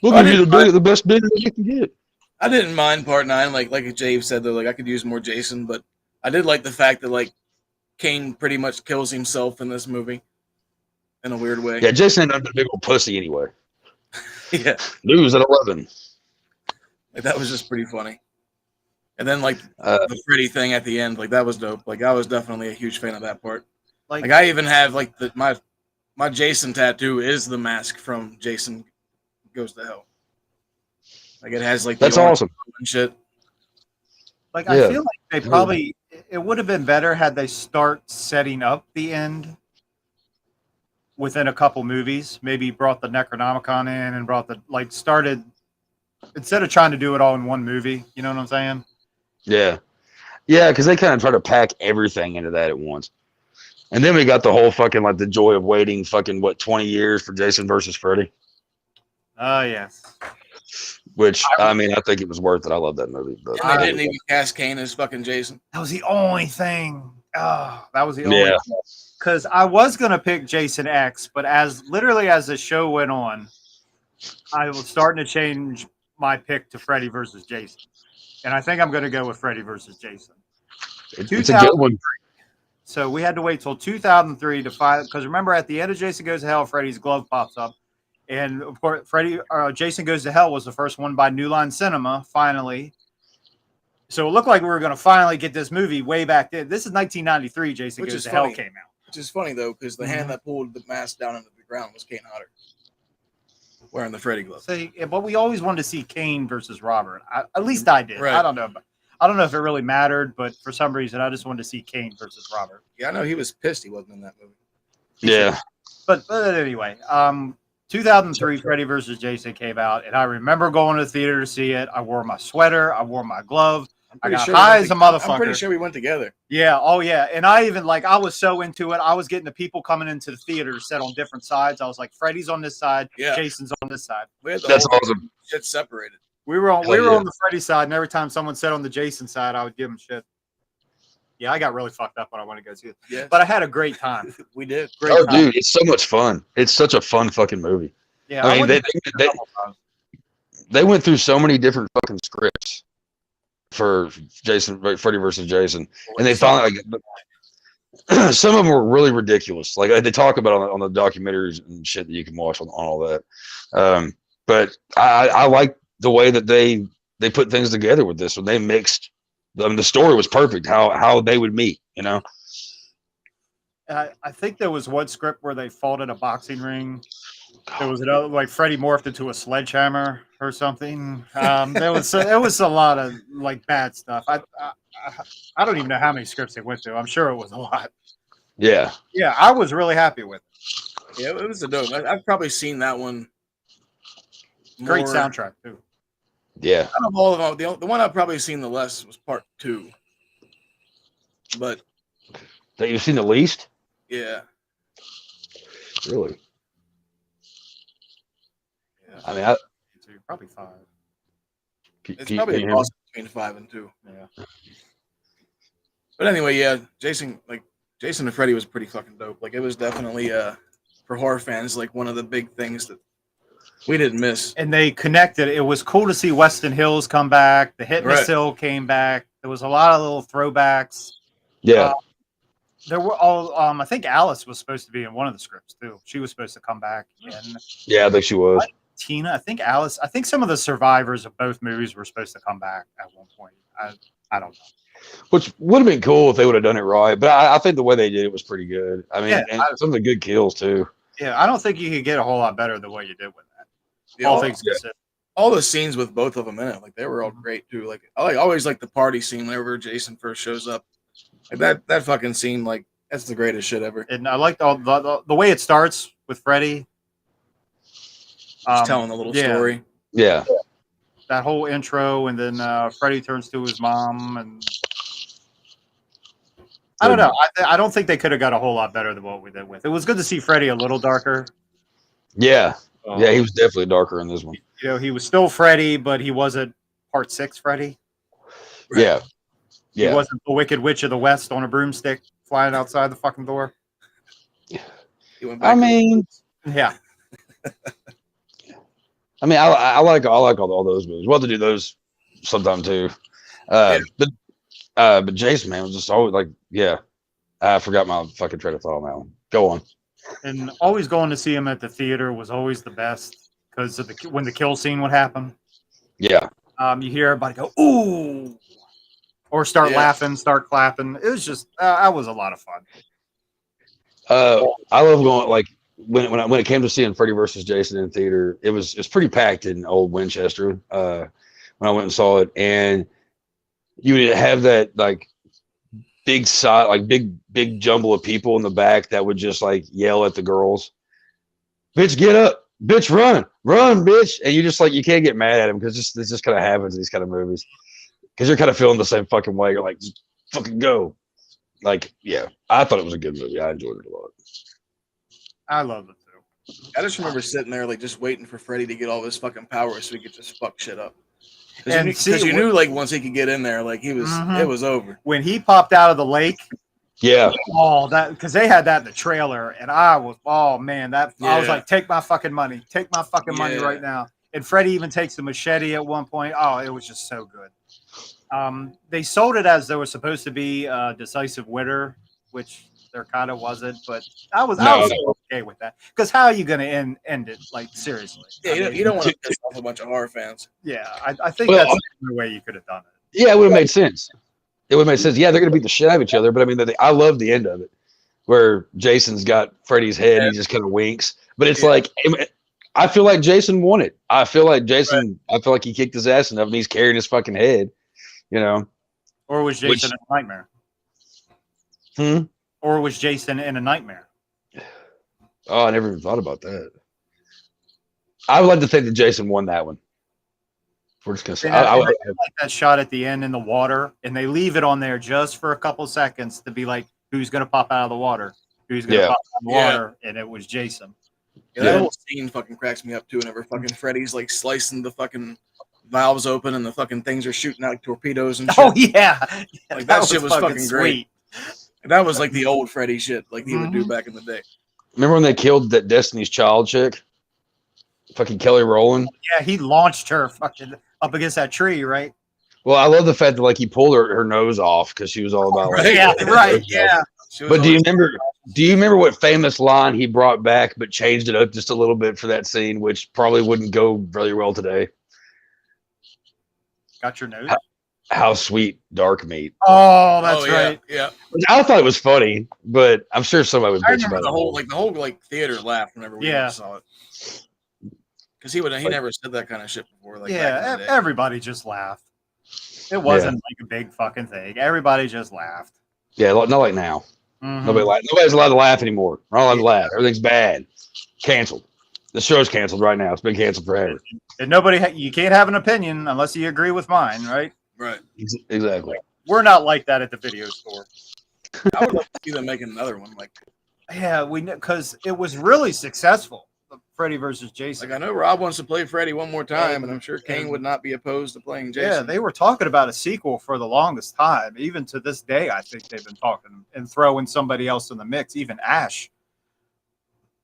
we'll give you the best bid that you can get. I didn't mind part 9, like Jave said though, like I could use more Jason, but I did like the fact that like Kane pretty much kills himself in this movie in a weird way. Yeah, Jason ended up a big old pussy anyway. Yeah, Lose at 11. Like that was just pretty funny. And then like the Freddy thing at the end, like that was dope. Like I was definitely a huge fan of that part. Like I even have like my Jason tattoo is the mask from Jason Goes to Hell. Like it has like that's awesome and shit. Like I feel like they probably it would have been better had they start setting up the end within a couple movies. Maybe brought the Necronomicon in and brought the started instead of trying to do it all in one movie. You know what I'm saying? Yeah, because they kind of try to pack everything into that at once. And then we got the whole fucking like the joy of waiting fucking 20 years for Jason versus Freddy. Oh yes. Which I mean, I think it was worth it. I love that movie. But I didn't even cast Kane as fucking Jason. That was the only thing. Oh, that was the only thing. Because I was gonna pick Jason X, but as the show went on, I was starting to change my pick to Freddy versus Jason. And I think I'm gonna go with Freddy versus Jason. It's a good one. So we had to wait till 2003 to find, because remember at the end of Jason Goes to Hell, Freddy's glove pops up, and of course Jason Goes to Hell was the first one by New Line Cinema finally. So it looked like we were going to finally get this movie way back then. This is 1993. Jason Goes to Hell came out, which is funny though because the hand that pulled the mask down into the ground was Kane Hodder wearing the Freddy glove. See, but we always wanted to see Kane versus Robert. At least I did. Right. I don't know. I don't know if it really mattered, but for some reason, I just wanted to see Kane versus Robert. Yeah, I know he was pissed he wasn't in that movie. Yeah. But anyway, 2003, Freddy versus Jason came out, and I remember going to the theater to see it. I wore my sweater. I wore my glove. I got high as a motherfucker. I'm pretty sure we went together. Yeah. Oh, yeah. And I even, I was so into it. I was getting the people coming into the theater to sit on different sides. I was like, Freddy's on this side. Yeah. Jason's on this side. That's awesome. Shit separated. We were on the Freddy side, and every time someone sat on the Jason side, I would give them shit. Yeah, I got really fucked up when I went to go see it, Yeah, but I had a great time. we did. Great Oh, time. dude, it's so much fun. It's such a fun fucking movie. Yeah, I mean, went they, to see it a they, couple times. they went through so many different fucking scripts for Freddy versus Jason, and they finally like some of them were really ridiculous. Like they talk about on the documentaries and shit that you can watch on all that. But I like the way that they put things together with this when they mixed. I mean, the story was perfect. How they would meet, you know. I think there was one script where they fought in a boxing ring. There was another, like Freddy morphed into a sledgehammer or something. There was a lot of like bad stuff. I don't even know how many scripts they went through. I'm sure it was a lot. Yeah. Yeah, I was really happy with it. Yeah, it was a dope. I've probably seen that one. Great more- soundtrack too. Yeah. Out of all of them, the one I've probably seen the less was part 2. But That you've seen the least? yeah, Really? Yeah, I mean, probably 5. it's probably a toss between 5 and 2. Yeah. But anyway, yeah, Jason and Freddy was pretty fucking dope. Like it was definitely for horror fans like one of the big things that we didn't miss. And they connected. It was cool to see Weston Hills come back. The Hit Right. Miss Hill came back. There was a lot of little throwbacks. yeah. There were all. I think Alice was supposed to be in one of the scripts too. She was supposed to come back, and Yeah, I think she was. Tina. I think Alice. I think some of the survivors of both movies were supposed to come back at one point. I don't know. Which would have been cool if they would have done it right. But I think the way they did it was pretty good. I mean, Yeah, and some of the good kills too. Yeah, I don't think you could get a whole lot better than what you did with that. Yeah, All things considered. all the scenes with both of them in it, like they were all great too. Like I always like the party scene whenever Jason first shows up. Like that fucking scene, like that's the greatest shit ever. And I liked all the way it starts with Freddy. Just telling a little story. Yeah. That whole intro, and then Freddy turns to his mom, and I don't know. I don't think they could have got a whole lot better than what we did with it. Was good to see Freddy a little darker. Yeah. Yeah, he was definitely darker in this one. You know, he was still Freddy, but he wasn't Part 6 Freddy. Yeah. Yeah. He wasn't the Wicked Witch of the West on a broomstick flying outside the fucking door. He went back I mean, Yeah. I like all those movies. We'll have to do those sometime too. But Jason, man, was just always like, yeah. I forgot my fucking train of thought on that one. Go on. And always going to see him at the theater was always the best because of when the kill scene would happen. Yeah. You hear everybody go, ooh, or start laughing, start clapping. It was just, that was a lot of fun. I love going like when it came to seeing Freddy versus Jason in theater, it's pretty packed in old Winchester. When I went and saw it, and you would have that like big side, like big jumble of people in the back that would just like yell at the girls, "Bitch, get up! Bitch, run, bitch!" And you just like you can't get mad at them because this just kind of happens in these kind of movies because you're kind of feeling the same fucking way. You're like, just fucking go. Like, yeah, I thought it was a good movie. I enjoyed it a lot. I love it too. I just remember sitting there like just waiting for Freddy to get all his fucking power so he could just fuck shit up. And Because you knew like once he could get in there, like it was over. When he popped out of the lake, Yeah. oh, that because they had that in the trailer, and I was, oh man, I was like, take my fucking money right now. And Freddy even takes the machete at one point. Oh, it was just so good. They sold it as there was supposed to be a decisive winner, which there kind of wasn't, but I was okay with that because how are you going to end it? Like seriously, Yeah, you don't want to piss off a bunch of horror fans. Yeah, I think that's the way you could have done it. Yeah, it would have made sense. It would have made sense. Yeah, they're going to beat the shit out of each other, but I mean, I love the end of it where Jason's got Freddy's head and he just kind of winks. But it's like, I feel like Jason won it. I feel like he kicked his ass enough and he's carrying his fucking head, you know? Or was Jason in a nightmare? Or was Jason in a nightmare? Oh, I never even thought about that. I would like to think that Jason won that one. We're just gonna say I like that shot at the end in the water, and they leave it on there just for a couple seconds to be like, "Who's gonna pop out of the water? Who's gonna pop out of the water?" And it was Jason. Yeah, that whole scene fucking cracks me up too. Whenever fucking Freddy's like slicing the fucking valves open and the fucking things are shooting out like torpedoes and shit. Oh yeah, Like that shit was fucking great. sweet. That was like the old Freddy shit, like he would do Mhm. back in the day. Remember when they killed that Destiny's Child chick? Fucking Kelly Rowland. Yeah, he launched her fucking up against that tree, right? Well, I love the fact that like he pulled her nose off because she was all about like, Right. Yeah, right. Yeah. She was But do you always- remember? Do you remember what famous line he brought back but changed it up just a little bit for that scene, which probably wouldn't go very well today? Got your nose. How sweet dark meat. Oh, that's yeah, right. Yeah. Which I thought it was funny, but I'm sure somebody would I bitch remember about the whole theater laughed whenever we Yeah. saw it. Because he never said that kind of shit before. Like back Yeah, in the day. everybody just laughed. It wasn't like a big fucking thing. Everybody just laughed. it. Yeah, not like now. Mhm. Nobody's allowed to laugh anymore. We're not allowed to laugh. Everything's bad. Canceled. The show's canceled right now. It's been canceled forever. And nobody, you can't have an opinion unless you agree with mine, right? Right. Exactly. We're not like that at the video store. I would love to see them make another one. Like Yeah, we know because it was really successful. Freddy versus Jason. I know Rob wants to play Freddy one more time, and I'm sure Kane would not be opposed to playing Jason. Yeah, they were talking about a sequel for the longest time. Even to this day, I think they've been talking and throwing somebody else in the mix. Even Ash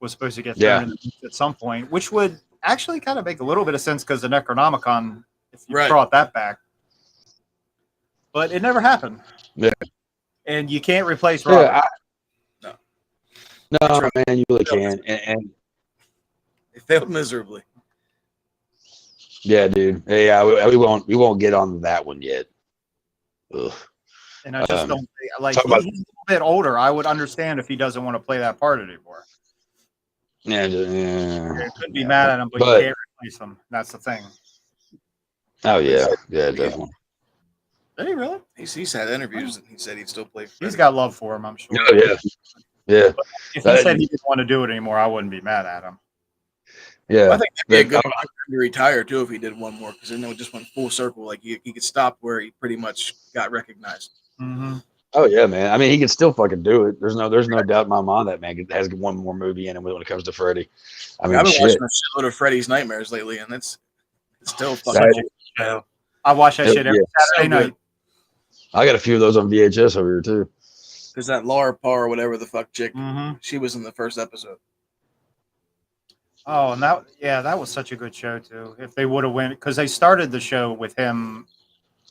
was supposed to get thrown in the mix at some point, which would actually kind of make a little bit of sense because the Necronomicon, if you Right. brought that back. But it never happened. Yeah. And you can't replace Robert. Yeah, No. no, man, you really can. And They failed miserably. yeah, dude. Yeah, we won't get on that one yet. Ugh. And I just don't like talk about- he's a little bit older. I would understand if he doesn't want to play that part anymore. Yeah, You yeah. couldn't be mad at him, but But- you can't replace him. That's the thing. Oh yeah, definitely. Did he really? He's had interviews and he said he'd still play Freddy. He's got love for him, I'm sure. Oh yeah, yeah, If he said he didn't want to do it anymore, I wouldn't be mad at him. yeah. I think that'd be a good That- one to retire too if he did one more, because then it just went full circle. Like he could stop where he pretty much got recognized. Mm-hmm. Oh yeah, man. I mean, he can still fucking do it. There's no doubt in my mind that man has one more movie in him when it comes to Freddy. I mean, I've been shit. watching a shitload of Freddy's Nightmares lately, and it's still fucking. That- show. I watch that Yeah, shit every yeah. Saturday So good. night. I got a few of those on VHS over here too. There's that Laura Parr or whatever the fuck chick. Mm-hmm. She was in the first episode. Oh, and that was such a good show too. If they would have went, because they started the show with him,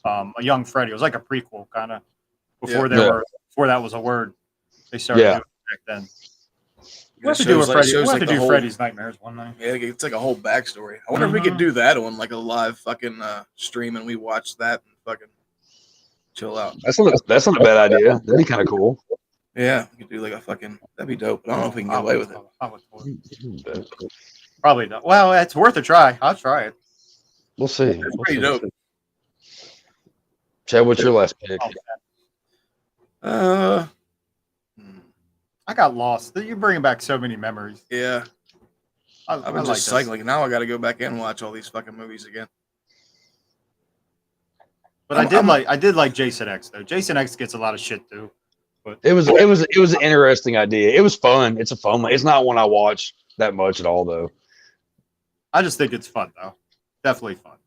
a young Freddy. It was like a prequel kind of before before that was a word. They started Yeah. doing it back then. It We'll have to shows do a like- Freddy. shows We'll have like to the do whole- Freddy's Nightmares one night. Yeah, it's like a whole backstory. I wonder if we could Mhm. do that on like a live fucking stream, and we watch that and fucking chill out. That's not a bad idea. That'd be kind of cool. Yeah, we could do like a fucking. That'd be dope. But I don't know if we can get away with it. I would totally- Probably not. Well, it's worth a try. I'll try it. We'll see. It's We'll pretty see. dope. Chad, what's your last pick? Oh, I got lost. You're bringing back so many memories. Yeah, I I've been like just this. cycling. Now I got to go back and watch all these fucking movies again. But I did like Jason X though. Jason X gets a lot of shit too. It was an interesting idea. It was fun. It's a fun one. It's not one I watch that much at all though. I just think it's fun though. Definitely fun.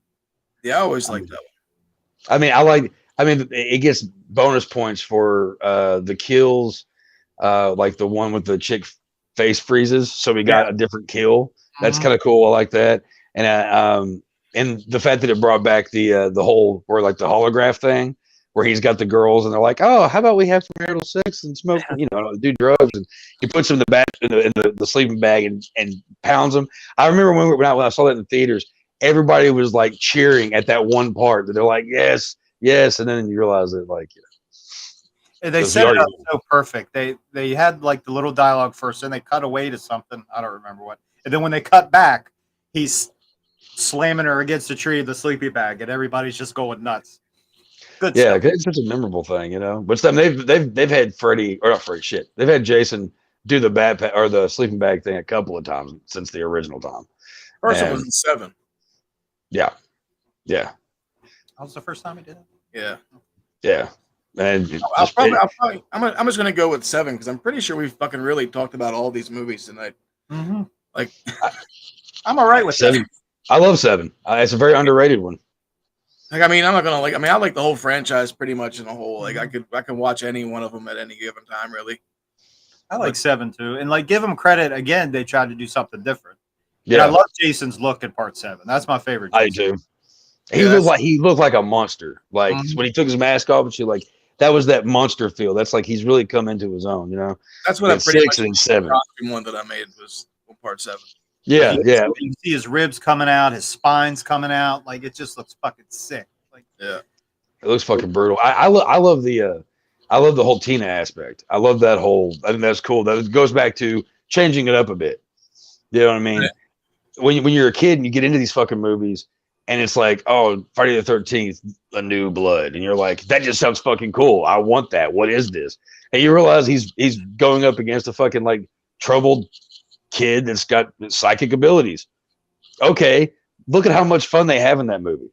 Yeah, I always liked that one. I mean, it gets bonus points for the kills, like the one with the chick face freezes. So we got a different kill. That's kind of cool. I like that. And the fact that it brought back the whole or like the holograph thing where he's got the girls and they're like, oh, how about we have marital sex and smoke, do drugs, and he puts them in the back in the sleeping bag and pounds them. I remember when I saw that in the theaters, everybody was like cheering at that one part that they're like, yes, yes, and then you realize that like And they Does set the it up argument- so perfect. They had like the little dialogue first, then they cut away to something. I don't remember what. And then when they cut back, he's slamming her against the tree of the sleepy bag, and everybody's just going nuts. Good yeah, stuff. 'cause it's such a memorable thing, But they've had Freddy or not Freddy shit. They've had Jason do the or the sleeping bag thing a couple of times since the original time. First one And- was in 7. Yeah, That was the first time he did it. Yeah, yeah. And I'm just gonna go with 7 because I'm pretty sure we fucking really talked about all these movies tonight. Mm-hmm. Like, I'm all right with 7. that. I love 7. It's a very underrated one. Like, I mean, I'm not gonna like. I mean, I like the whole franchise pretty much in a whole. Like, Mm-hmm. I could watch any one of them at any given time, really. I like 7 too, and like give them credit again. They tried to do something different. And Yeah, I love Jason's look in part 7. That's my favorite. I Jason. do. He Yeah, looked like a monster. Like Mhm. when he took his mask off and shit, like that was that monster feel. That's like he's really come into his own, you know. That's what I At pretty 6 much and 7. costume one that I made was part 7. Yeah, yeah. You see his ribs coming out, his spine's coming out. Like it just looks fucking sick. Like Yeah. It looks fucking brutal. I love the whole Tina aspect. I love that whole. I think that's cool. That goes back to changing it up a bit. You know what I mean? Yeah. When you're a kid and you get into these fucking movies, and it's like, oh, Friday the 13th, A New Blood, and you're like, that just sounds fucking cool. I want that. What is this? And you realize he's going up against a fucking like troubled kid that's got psychic abilities. Okay, look at how much fun they have in that movie.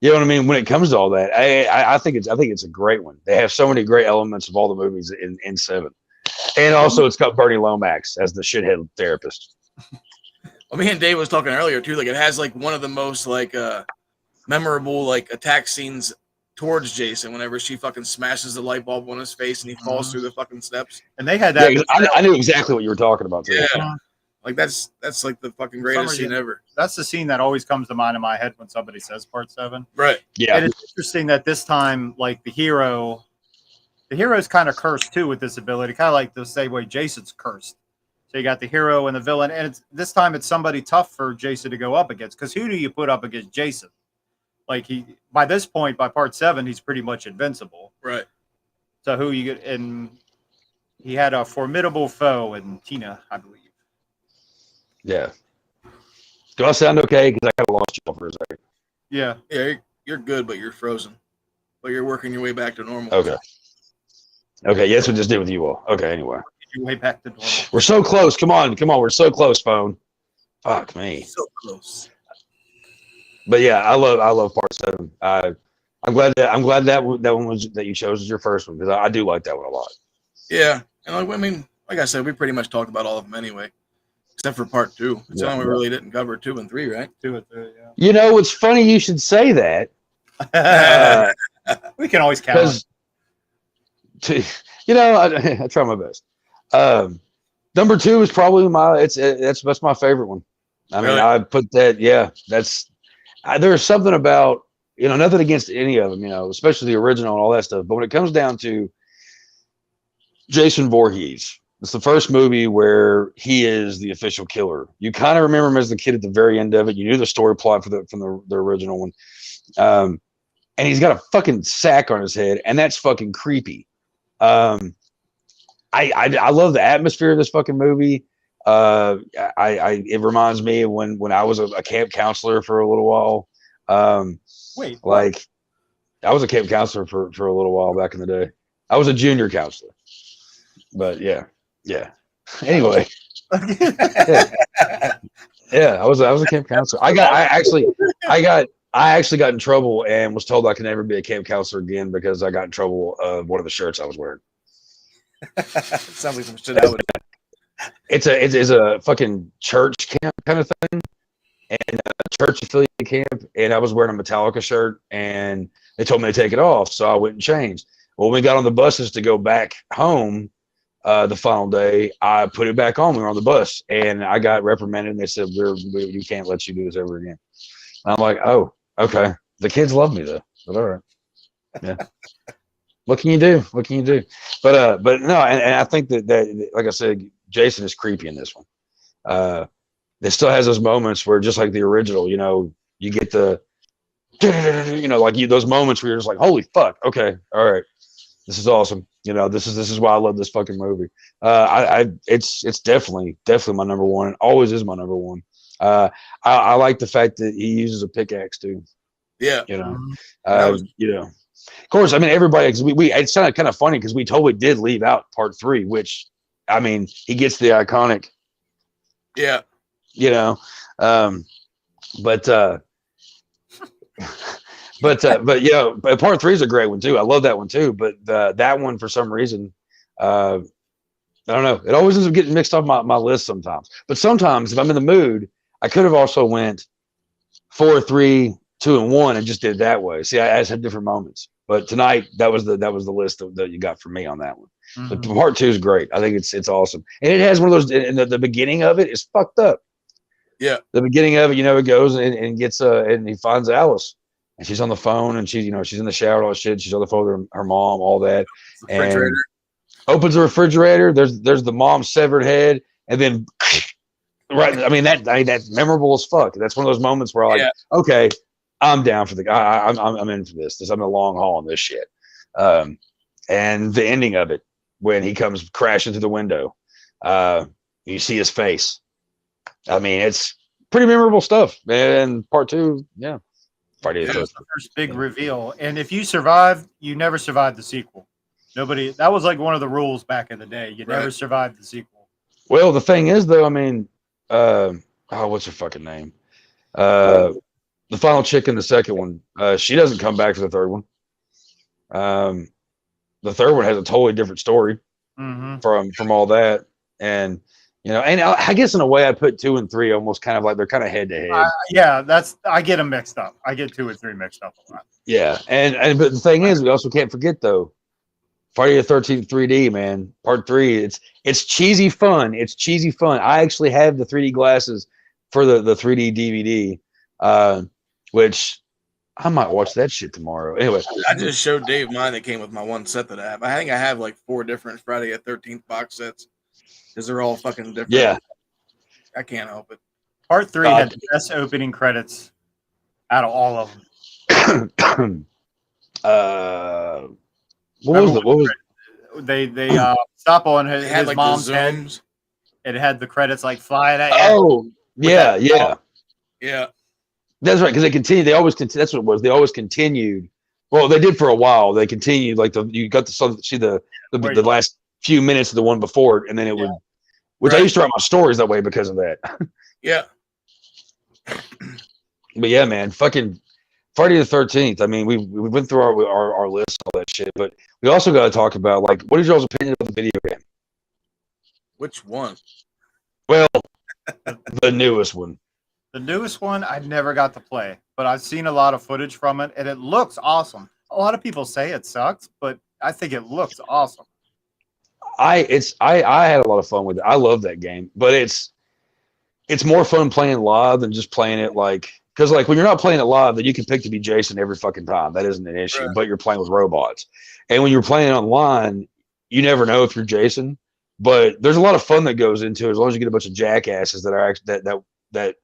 You know what I mean? When it comes to all that, I think it's a great one. They have so many great elements of all the movies in 7, and also it's got Bernie Lomax as the shithead therapist. Well, me and Dave was talking earlier too. Like, it has like one of the most like memorable like attack scenes towards Jason. Whenever she fucking smashes the light bulb on his face and he falls through the fucking steps. and they had Yeah, that. 'cause I knew exactly what you were talking about. Too. Yeah. Like that's like the fucking greatest scene ever. That's the scene that always comes to mind in my head when somebody says part 7. Right. Yeah, And it's interesting that this time, like the hero's kind of cursed too with this ability, kind of like the same way Jason's cursed. So you got the hero and the villain, and this time it's somebody tough for Jason to go up against. Because who do you put up against Jason? Like by this point, by part 7, he's pretty much invincible. Right. So who you get? And he had a formidable foe in Tina, I believe. yeah. Do I sound okay? Because I kind of lost you for a second. Yeah. Yeah, you're good, but you're frozen. But you're working your way back to normal. Okay. Okay. Yes, we just did with you all. Okay. Anyway, Get you way back to normal. we're so close. Come on. We're so close, phone. Fuck me. So close. But yeah, I love part 7. I'm glad that one was that you chose as your first one because I do like that one a lot. Yeah, and like I mean, like I said, we pretty much talked about all of them anyway, except for part 2. It's the Yeah. only we really didn't cover 2 and 3, right? Do it, yeah. You know, it's funny you should say that We can always count. on because I try my best. Number 2 is probably that's my favorite one. I mean, Really? I put that. Yeah, there's something about nothing against any of them, especially the original and all that stuff. But when it comes down to Jason Voorhees, it's the first movie where he is the official killer. You kind of remember him as the kid at the very end of it. You knew the story plot from the original one, and he's got a fucking sack on his head, and that's fucking creepy. I love the atmosphere of this fucking movie. It reminds me of when I was a camp counselor for a little while. Wait, Like I was a camp counselor for a little while back in the day. I was a junior counselor, but yeah. Anyway, yeah, I was a camp counselor. I actually got in trouble and was told I could never be a camp counselor again because I got in trouble of one of the shirts I was wearing. Sounds like some shit I would. It's a fucking church camp kind of thing, and a church affiliate camp. And I was wearing a Metallica shirt, and they told me to take it off, so I went and changed. Well, when we got on the buses to go back home, the final day, I put it back on. We were on the bus, and I got reprimanded. And they said, "We can't let you do this ever again." And I'm like, "Oh, okay." The kids love me though, but all right, yeah. What can you do? What can you do? But no, and I think that like I said, Jason is creepy in this one. It still has those moments where, just like the original, you get the, those moments where you're just like, holy fuck, okay, all right, this is awesome. This is why I love this fucking movie. It's definitely my number one. It always is my number one. I like the fact that he uses a pickaxe too. Yeah. Of course, I mean, everybody, cause we it sounded kind of funny because we totally did leave out part 3, which, I mean, he gets the iconic, Yeah. but part 3 is a great one too. I love that one too. But that one, for some reason, I don't know. It always ends up getting mixed off my list sometimes. But sometimes, if I'm in the mood, I could have also went 4, 3, 2 and 1 and just did it that way. See, I just had different moments. But tonight, that was the list that you got for me on that one. But Mhm. part 2 is great. I think it's awesome, and it has one of those. And the beginning of it is fucked up. Yeah. The beginning of it, it goes and gets and he finds Alice, and she's on the phone, and she's she's in the shower, all that shit. She's on the phone with her mom, all that, Refrigerator. and opens the refrigerator. There's the mom's severed head, and then right. I mean that's memorable as fuck. That's one of those moments where I'm like, okay, I'm down for I'm in for this. I'm in a long haul on this shit. And the ending of it when he comes crashing through the window, you see his face. I mean, it's pretty memorable stuff. And part 2, yeah, Friday the That was 13th. the first big reveal. And if you survived, you never survived the sequel. Nobody. That was like one of the rules back in the day. You never survived the sequel. Well, the thing is, though, I mean, what's her fucking name? The final chick in the second one, she doesn't come back for the third one. The third one has a totally different story from all that, and and I guess in a way I put 2 and 3 almost kind of like they're kind of head to head. Yeah, I get them mixed up. I get 2 and 3 mixed up a lot. Yeah, and but the thing is, we also can't forget though, Friday the 13th 3D, man, part 3. It's cheesy fun. It's cheesy fun. I actually have the 3D glasses for the 3D DVD, which I might watch that shit tomorrow. Anyway, I just showed Dave mine that came with my one set that I have. I think I have like 4 different Friday the 13th box sets because they're all fucking different. Yeah, I can't help it. Part 3 had the best opening credits out of all of them. What was They stop on his, They had his like mom's the head. zooms. It had the credits like flying at you. Oh, yeah, yeah. Yeah. That's right, because they continued. They always continue. That's what it was. They always continued. Well, they did for a while. They continued like you got to see the last few minutes of the one before it, and then it would. Which I used to write my stories that way because of that. Yeah. But yeah, man, fucking Friday the 13th. I mean, we went through our list, all that shit, but we also got to talk about like what is y'all's opinion of the video game? Which one? Well, the newest one. The newest one I never got to play, but I've seen a lot of footage from it, and it looks awesome. A lot of people say it sucks, but I think it looks awesome. I had a lot of fun with it. I love that game, but it's more fun playing live than just playing it because when you're not playing it live, then you can pick to be Jason every fucking time. That isn't an issue, but you're playing with robots. And when you're playing online, you never know if you're Jason. But there's a lot of fun that goes into it as long as you get a bunch of jackasses that are that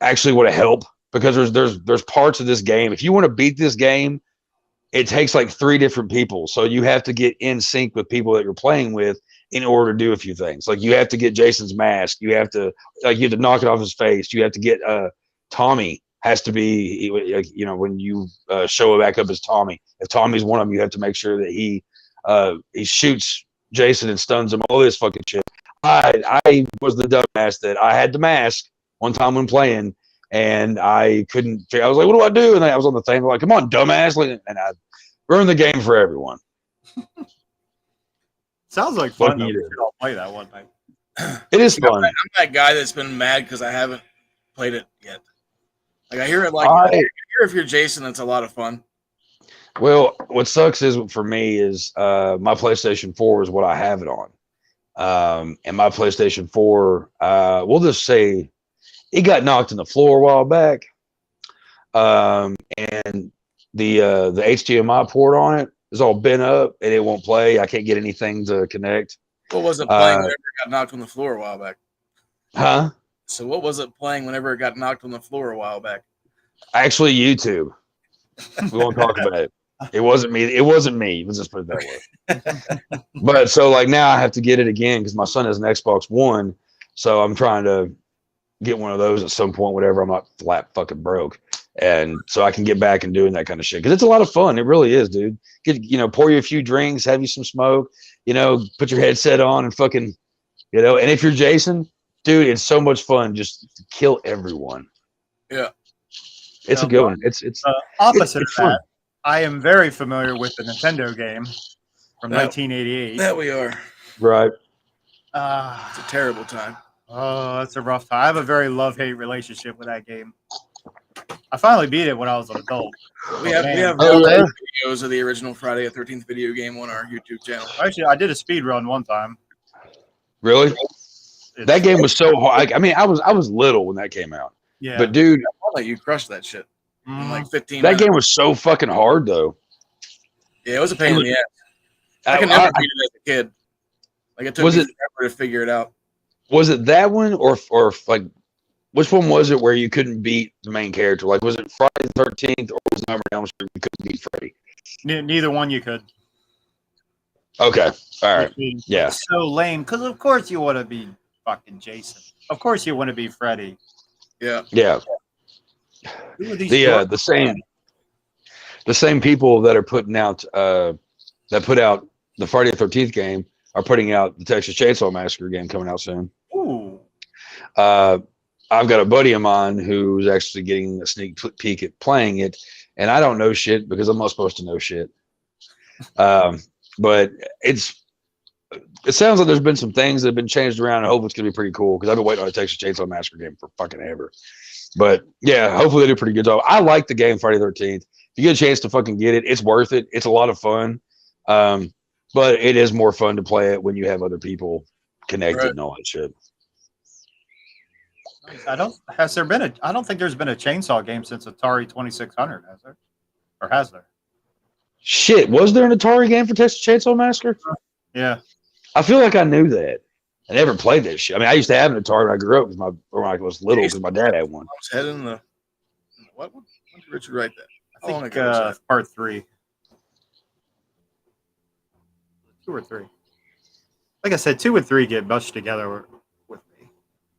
actually want to help, because there's parts of this game. If you want to beat this game, it takes like 3 different people. So you have to get in sync with people that you're playing with in order to do a few things. Like you have to get Jason's mask. You have to knock it off his face. You have to get Tommy has to be, when you show back up as Tommy. If Tommy's one of them, you have to make sure that he shoots Jason and stuns him. All this fucking shit. I was the dumbass that I had the mask one time when playing, and I couldn't figure. I was like, "What do I do?" And I was on the thing, like, "Come on, dumbass!" And I ruined the game for everyone. Sounds like fun. Fuck Though. you. We should all play that one night. It is fun. I'm that guy that's been mad because I haven't played it yet. Like I hear it, I hear if you're Jason, it's a lot of fun. Well, what sucks is for me is my PlayStation 4 is what I have it on, and my PlayStation 4, we'll just say, it got knocked on the floor a while back, and the HDMI port on it is all bent up and it won't play. I can't get anything to connect. What was it playing whenever it got knocked on the floor a while back? Huh? So what was it playing whenever it got knocked on the floor a while back? Actually, YouTube. We won't talk about it. It wasn't me. It wasn't me. Let's just put it that way. But so now I have to get it again because my son has an Xbox One. So I'm trying to get one of those at some point, whatever. I'm not flat fucking broke. And so I can get back and doing that kind of shit. Because it's a lot of fun. It really is, dude. Pour you a few drinks, have you some smoke, put your headset on and fucking, and if you're Jason, dude, it's so much fun just to kill everyone. Yeah. It's a good one. It's opposite it's of that. fun. I am very familiar with the Nintendo game from 1988. That we are. Right. It's a terrible time. Oh, that's a rough time. I have a very love-hate relationship with that game. I finally beat it when I was an adult. We have Oh, yeah? videos of the original Friday the 13th video game on our YouTube channel. Actually, I did a speed run one time. Really? It's- That game was so hard. I mean, I was little when that came out, Yeah. but dude, I'll let you crush that shit in Mm, like 15 that minutes. game was so fucking hard though. Yeah, it was a pain in the ass. I could never beat it as a kid. Like it took Was me it- forever to figure it out. Was it that one or like which one was it where you couldn't beat the main character? Like was it Friday the 13th or was it Nightmare on Elm Street you couldn't beat Freddy? neither one you could. Okay, all right, Which means yeah. it's so lame because of course you want to be fucking Jason. Of course you want to be Freddy. Yeah. Yeah. Who are these The dorks? the same people that are putting out that put out the Friday the 13th game are putting out the Texas Chainsaw Massacre game coming out soon. Ooh. I've got a buddy of mine who's actually getting a sneak peek at playing it, and I don't know shit because I'm not supposed to know shit. But it sounds like there's been some things that have been changed around. I hope it's gonna be pretty cool because I've been waiting on a Texas Chainsaw Massacre game for fucking ever. But yeah, hopefully they do a pretty good job. I like the game Friday the 13th. If you get a chance to fucking get it, it's worth it. It's a lot of fun. But it is more fun to play it when you have other people connected Right. and all that shit. I don't think there's been a chainsaw game since Atari 2600, has there? Or has there? Shit, was there an Atari game for Texas Chainsaw Massacre? Yeah. I feel like I knew that. I never played that shit. I mean, I used to have an Atari when I grew up when I was little because my dad had one. I was heading the what? When did Richard write that? I How long think ago was that? part 3. 2 or 3. Like I said, 2 and 3 get mushed together with me.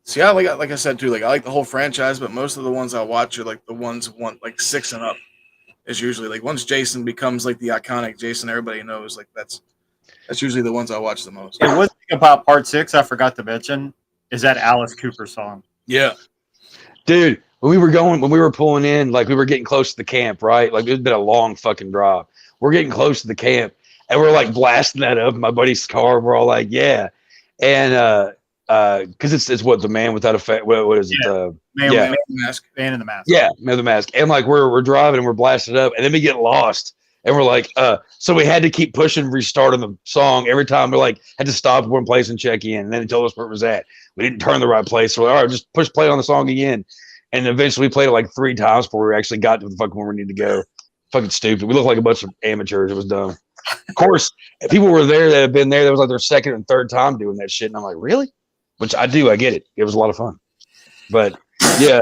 See, I like I said too. Like I like the whole franchise, but most of the ones I watch are like the ones like 6 and up. Is usually like once Jason becomes like the iconic Jason, everybody knows. Like that's usually the ones I watch the most. And one thing about part 6 I forgot to mention is that Alice Cooper song. Yeah, Dude, when we were pulling in, like we were getting close to the camp, right? Like it's been a long fucking drive. We're getting close to the camp and we're like blasting that up in my buddy's car. We're all like, yeah. And because it's what the man without a face. What is it? Man, Yeah. mask. Man in the Mask. Yeah, Man with the Mask. And like we're driving and we're blasting it up, and then we get lost. And we're like, so we had to keep pushing restart on the song every time. We're like, had to stop at one place and check in. And then they told us where it was at. We didn't turn the right place. So we're like, all right, just push play on the song again. And eventually we played it like 3 times before we actually got to the fucking where we need to go. Fucking stupid. We looked like a bunch of amateurs. It was dumb. Of course, people were there that had been there. That was like their second and third time doing that shit. And I'm like, really? Which I do. I get it. It was a lot of fun. But yeah,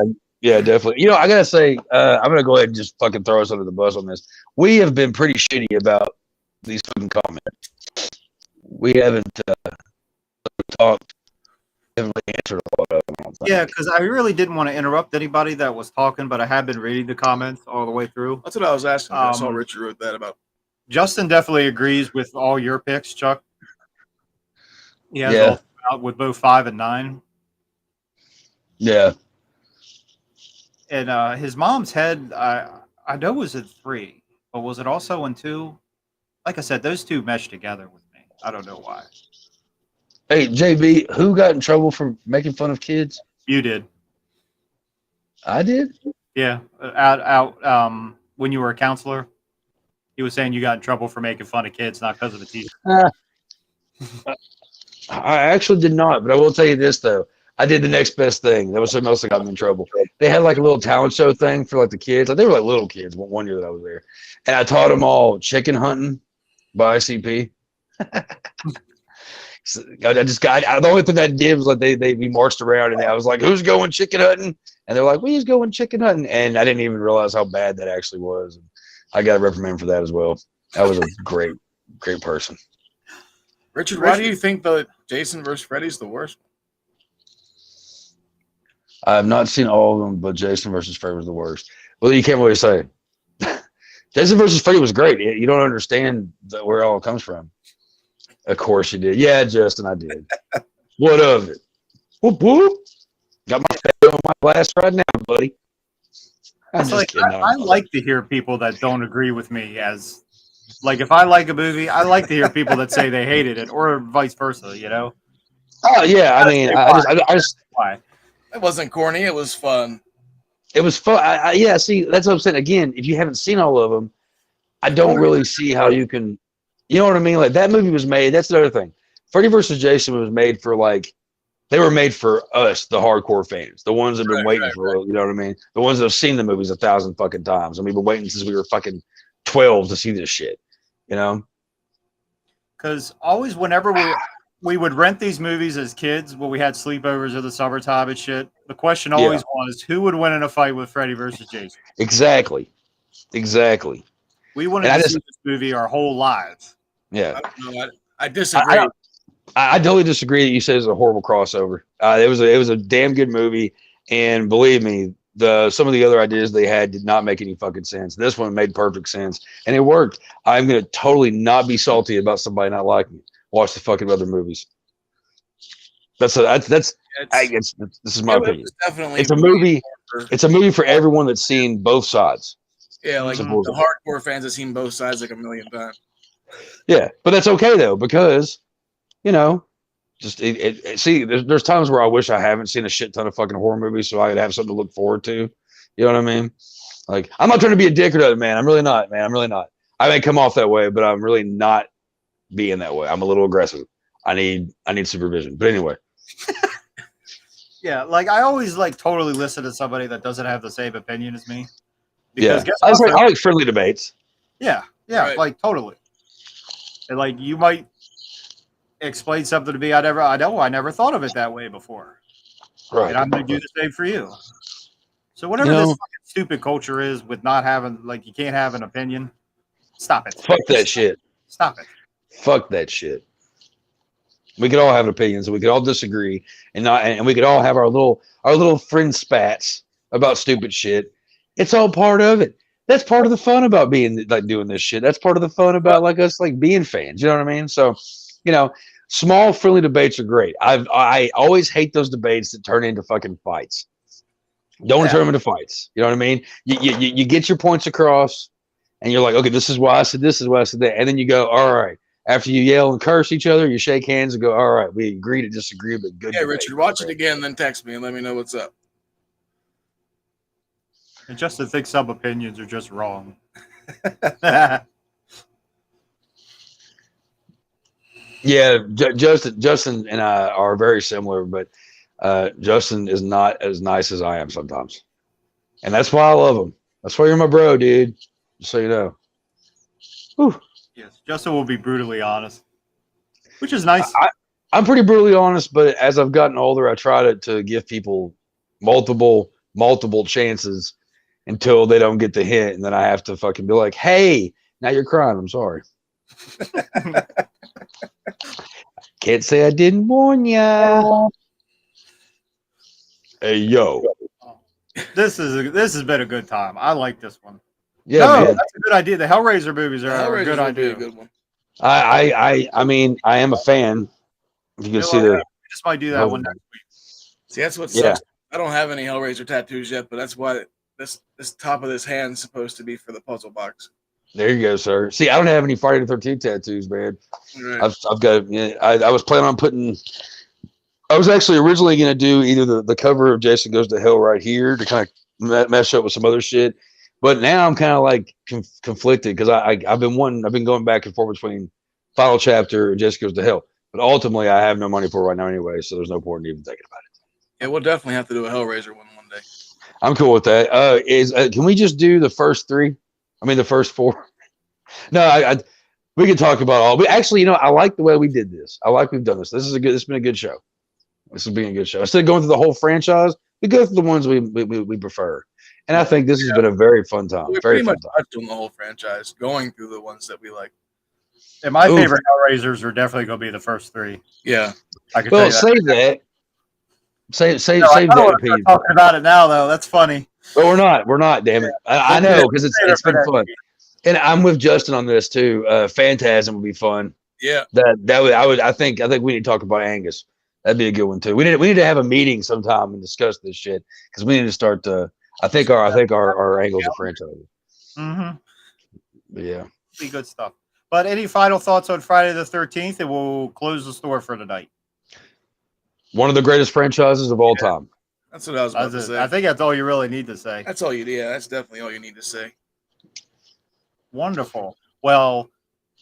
definitely. You know, I gotta say, I'm gonna go ahead and just fucking throw us under the bus on this. We have been pretty shitty about these fucking comments. We haven't talked, haven't really answered a lot of them. I don't think. Yeah, because I really didn't want to interrupt anybody that was talking, but I have been reading the comments all the way through. That's what I was asking. I saw Um, Richard wrote that about. Justin definitely agrees with all your picks, Chuck. Yeah, Yeah. out with both 5 and 9. Yeah, And his mom's head, I know was in 3, but was it also in 2? Like I said, those two meshed together with me. I don't know why. Hey, JB, who got in trouble for making fun of kids? You did. I did. Yeah. Out when you were a counselor, he was saying you got in trouble for making fun of kids, not because of the teacher. I actually did not, but I will tell you this though. I did the next best thing. That was something else that got me in trouble. They had like a little talent show thing for like the kids. Like they were like little kids one year that I was there. And I taught them all chicken hunting by ICP. So the only thing that did was like we marched around and I was like, who's going chicken hunting? And they're like, we's going chicken hunting. And I didn't even realize how bad that actually was. I got a reprimand for that as well. I was a great person. Richard, why do you think the Jason versus Freddy's the worst? I have not seen all of them, but Jason versus Freddy was the worst. Well, you can't really say. Jason versus Freddy was great. You don't understand where it all comes from. Of course you did. Yeah, Justin, I did. What of it? Whoop, whoop. Got my face on my blast right now, buddy. I'm It's just like kidding. I like to hear people that don't agree with me as like if I like a movie, I like to hear people that say they hated it or vice versa, you know? Oh yeah, I mean, I just Why? It wasn't corny. It was fun. It was fun. Yeah, see, that's what I'm saying. Again, if you haven't seen all of them, I don't really see how you can. You know what I mean? Like that movie was made. That's the other thing. Freddy versus Jason was made for like they were made for us, the hardcore fans, the ones that have been waiting for. You know what I mean? The ones that have seen the movies 1,000 fucking times, and we've been waiting since we were fucking 12 to see this shit. You know? Because always, whenever we would rent these movies as kids when we had sleepovers in the summertime and shit, the question always was, who would win in a fight with Freddy versus Jason? Exactly. We wanted to see this movie our whole lives. Yeah. I disagree. I totally disagree that you said it's a horrible crossover. It was a damn good movie, and believe me, some of the other ideas they had did not make any fucking sense. This one made perfect sense, and it worked. I'm gonna totally not be salty about somebody not liking it. Watch the fucking other movies. This is my opinion. It's a movie. It's a movie for everyone that's seen both sides. Yeah, like the hardcore fans have seen both sides like a million times. Yeah, but that's okay though, because you know, just see, there's times where I wish I haven't seen a shit ton of fucking horror movies so I could have something to look forward to. You know what I mean? Like, I'm not trying to be a dick or nothing, man. I'm really not, man. I'm really not. I may come off that way, but I'm really not being that way. I'm a little aggressive. I need supervision. But anyway. Yeah, like I always like totally listen to somebody that doesn't have the same opinion as me. Yeah, I like friendly debates. Yeah, right. Like totally. And like you might explain something to me I never thought of it that way before. Right. And I'm going to do the same for you. So whatever this fucking stupid culture is with not having, like, you can't have an opinion, stop it. Fuck that shit. Stop it. Fuck that shit. We could all have opinions and we could all disagree and we could all have our little friend spats about stupid shit. It's all part of it. That's part of the fun about being like doing this shit. That's part of the fun about like us like being fans. You know what I mean? So, you know, small friendly debates are great. I always hate those debates that turn into fucking fights. Don't turn them into fights. You know what I mean? You get your points across and you're like, okay, this is why I said this, is why I said that. And then you go, all right. After you yell and curse each other, you shake hands and go, all right, we agree to disagree, but good. Yeah, Richard, watch it again, then text me and let me know what's up. And just to think some opinions are just wrong. Yeah, Justin and I are very similar, but Justin is not as nice as I am sometimes. And that's why I love him. That's why you're my bro, dude. Just so you know. Whew. Yes, Justin will be brutally honest, which is nice. I'm pretty brutally honest, but as I've gotten older, I try to give people multiple chances until they don't get the hint, and then I have to fucking be like, hey, now you're crying. I'm sorry. Can't say I didn't warn ya. Hey, yo. This has been a good time. I like this one. Yeah, man. That's a good idea. The Hellraiser movies are a good idea. A good one. I mean, I am a fan. You can see we just might do that one next week. See, that's what sucks. I don't have any Hellraiser tattoos yet, but that's why this top of this hand is supposed to be for the puzzle box. There you go, sir. See, I don't have any Friday the 13th tattoos, man. Right. I've got. I was planning on putting. I was actually originally going to do either the cover of Jason Goes to Hell right here to kind of mess up with some other shit, but now I'm kind of like conflicted because I've been going back and forth between Final Chapter and Jason Goes to Hell, but ultimately I have no money for it right now anyway, so there's no point in even thinking about it. Yeah, we'll definitely have to do a Hellraiser one day. I'm cool with that. Can we just do the first three? I mean, the first four. No, we can talk about all. But actually, I like the way we did this. I like we've done this. This has been a good show. This has been a good show. Instead of going through the whole franchise, we go through the ones we prefer. And I think this has been a very fun time. We pretty much touched on the whole franchise, going through the ones that we like. And my favorite Hellraisers are definitely going to be the first three. Yeah. I can tell you that. Save that. Save that opinion. Talking about it now, though. That's funny. But we're not. Damn it. I know because it's been fun. And I'm with Justin on this too. Phantasm would be fun. Yeah. I think we need to talk about Angus. That'd be a good one too. We need to have a meeting sometime and discuss this shit because we need to start to. I think our angles are franchise. Mm-hmm. Yeah. Be good stuff. But any final thoughts on Friday the 13th, and we'll close the store for tonight. One of the greatest franchises of all time. That's what I was about to say. I think that's all you really need to say. That's all you. Yeah, that's definitely all you need to say. Wonderful. Well,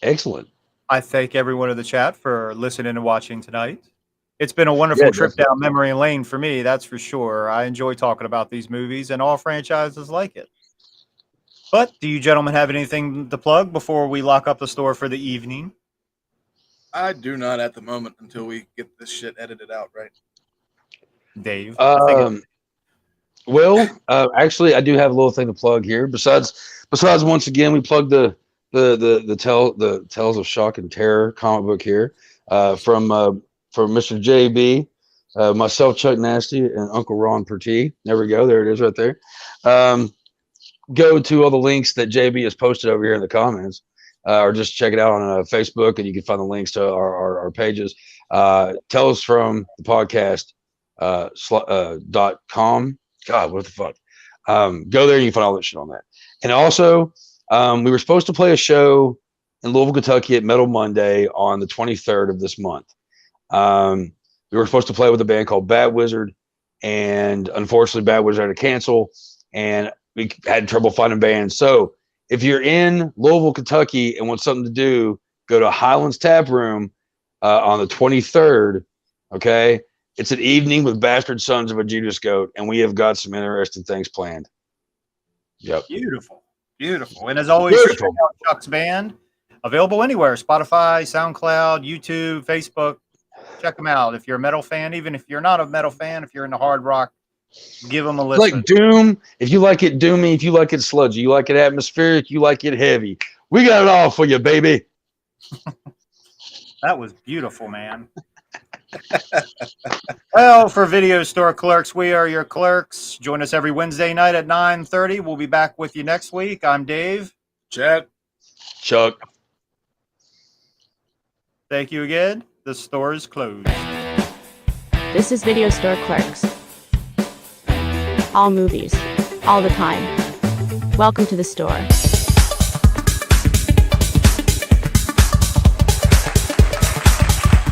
Excellent. I thank everyone in the chat for listening and watching tonight. It's been a wonderful trip down memory lane for me, that's for sure. I enjoy talking about these movies and all franchises like it. But do you gentlemen have anything to plug before we lock up the store for the evening? I do not at the moment until we get this shit edited out, right? Dave? Well, actually, I do have a little thing to plug here. Besides, once again, we plugged the Tales of Shock and Terror comic book here from Mr. JB, myself, Chuck Nasty, and Uncle Ron Pertee. There we go. There it is right there. Go to all the links that JB has posted over here in the comments, or just check it out on Facebook, and you can find the links to our pages. Tales from the podcast .com. God, what the fuck? Go there and you can find all that shit on that. And also, we were supposed to play a show in Louisville, Kentucky at Metal Monday on the 23rd of this month. We were supposed to play with a band called Bad Wizard, and unfortunately, Bad Wizard had to cancel, and we had trouble finding bands. So if you're in Louisville, Kentucky and want something to do, go to Highlands Tap Room on the 23rd. Okay. It's an evening with Bastard Sons of a Judas Goat, and we have got some interesting things planned. Yep. Beautiful. Beautiful. And as always, check out Chuck's band. Available anywhere. Spotify, SoundCloud, YouTube, Facebook. Check them out. If you're a metal fan, even if you're not a metal fan, if you're into hard rock, give them a listen. Like Doom, if you like it doomy, if you like it sludgy, you like it atmospheric, you like it heavy. We got it all for you, baby. That was beautiful, man. Well, for Video Store Clerks, we are your clerks. Join us every Wednesday night at 9:30. We'll be back with you next week. I'm Dave. Chad. Chuck. Thank you again. The store is closed. This is Video Store Clerks. All movies, all the time. Welcome to the store.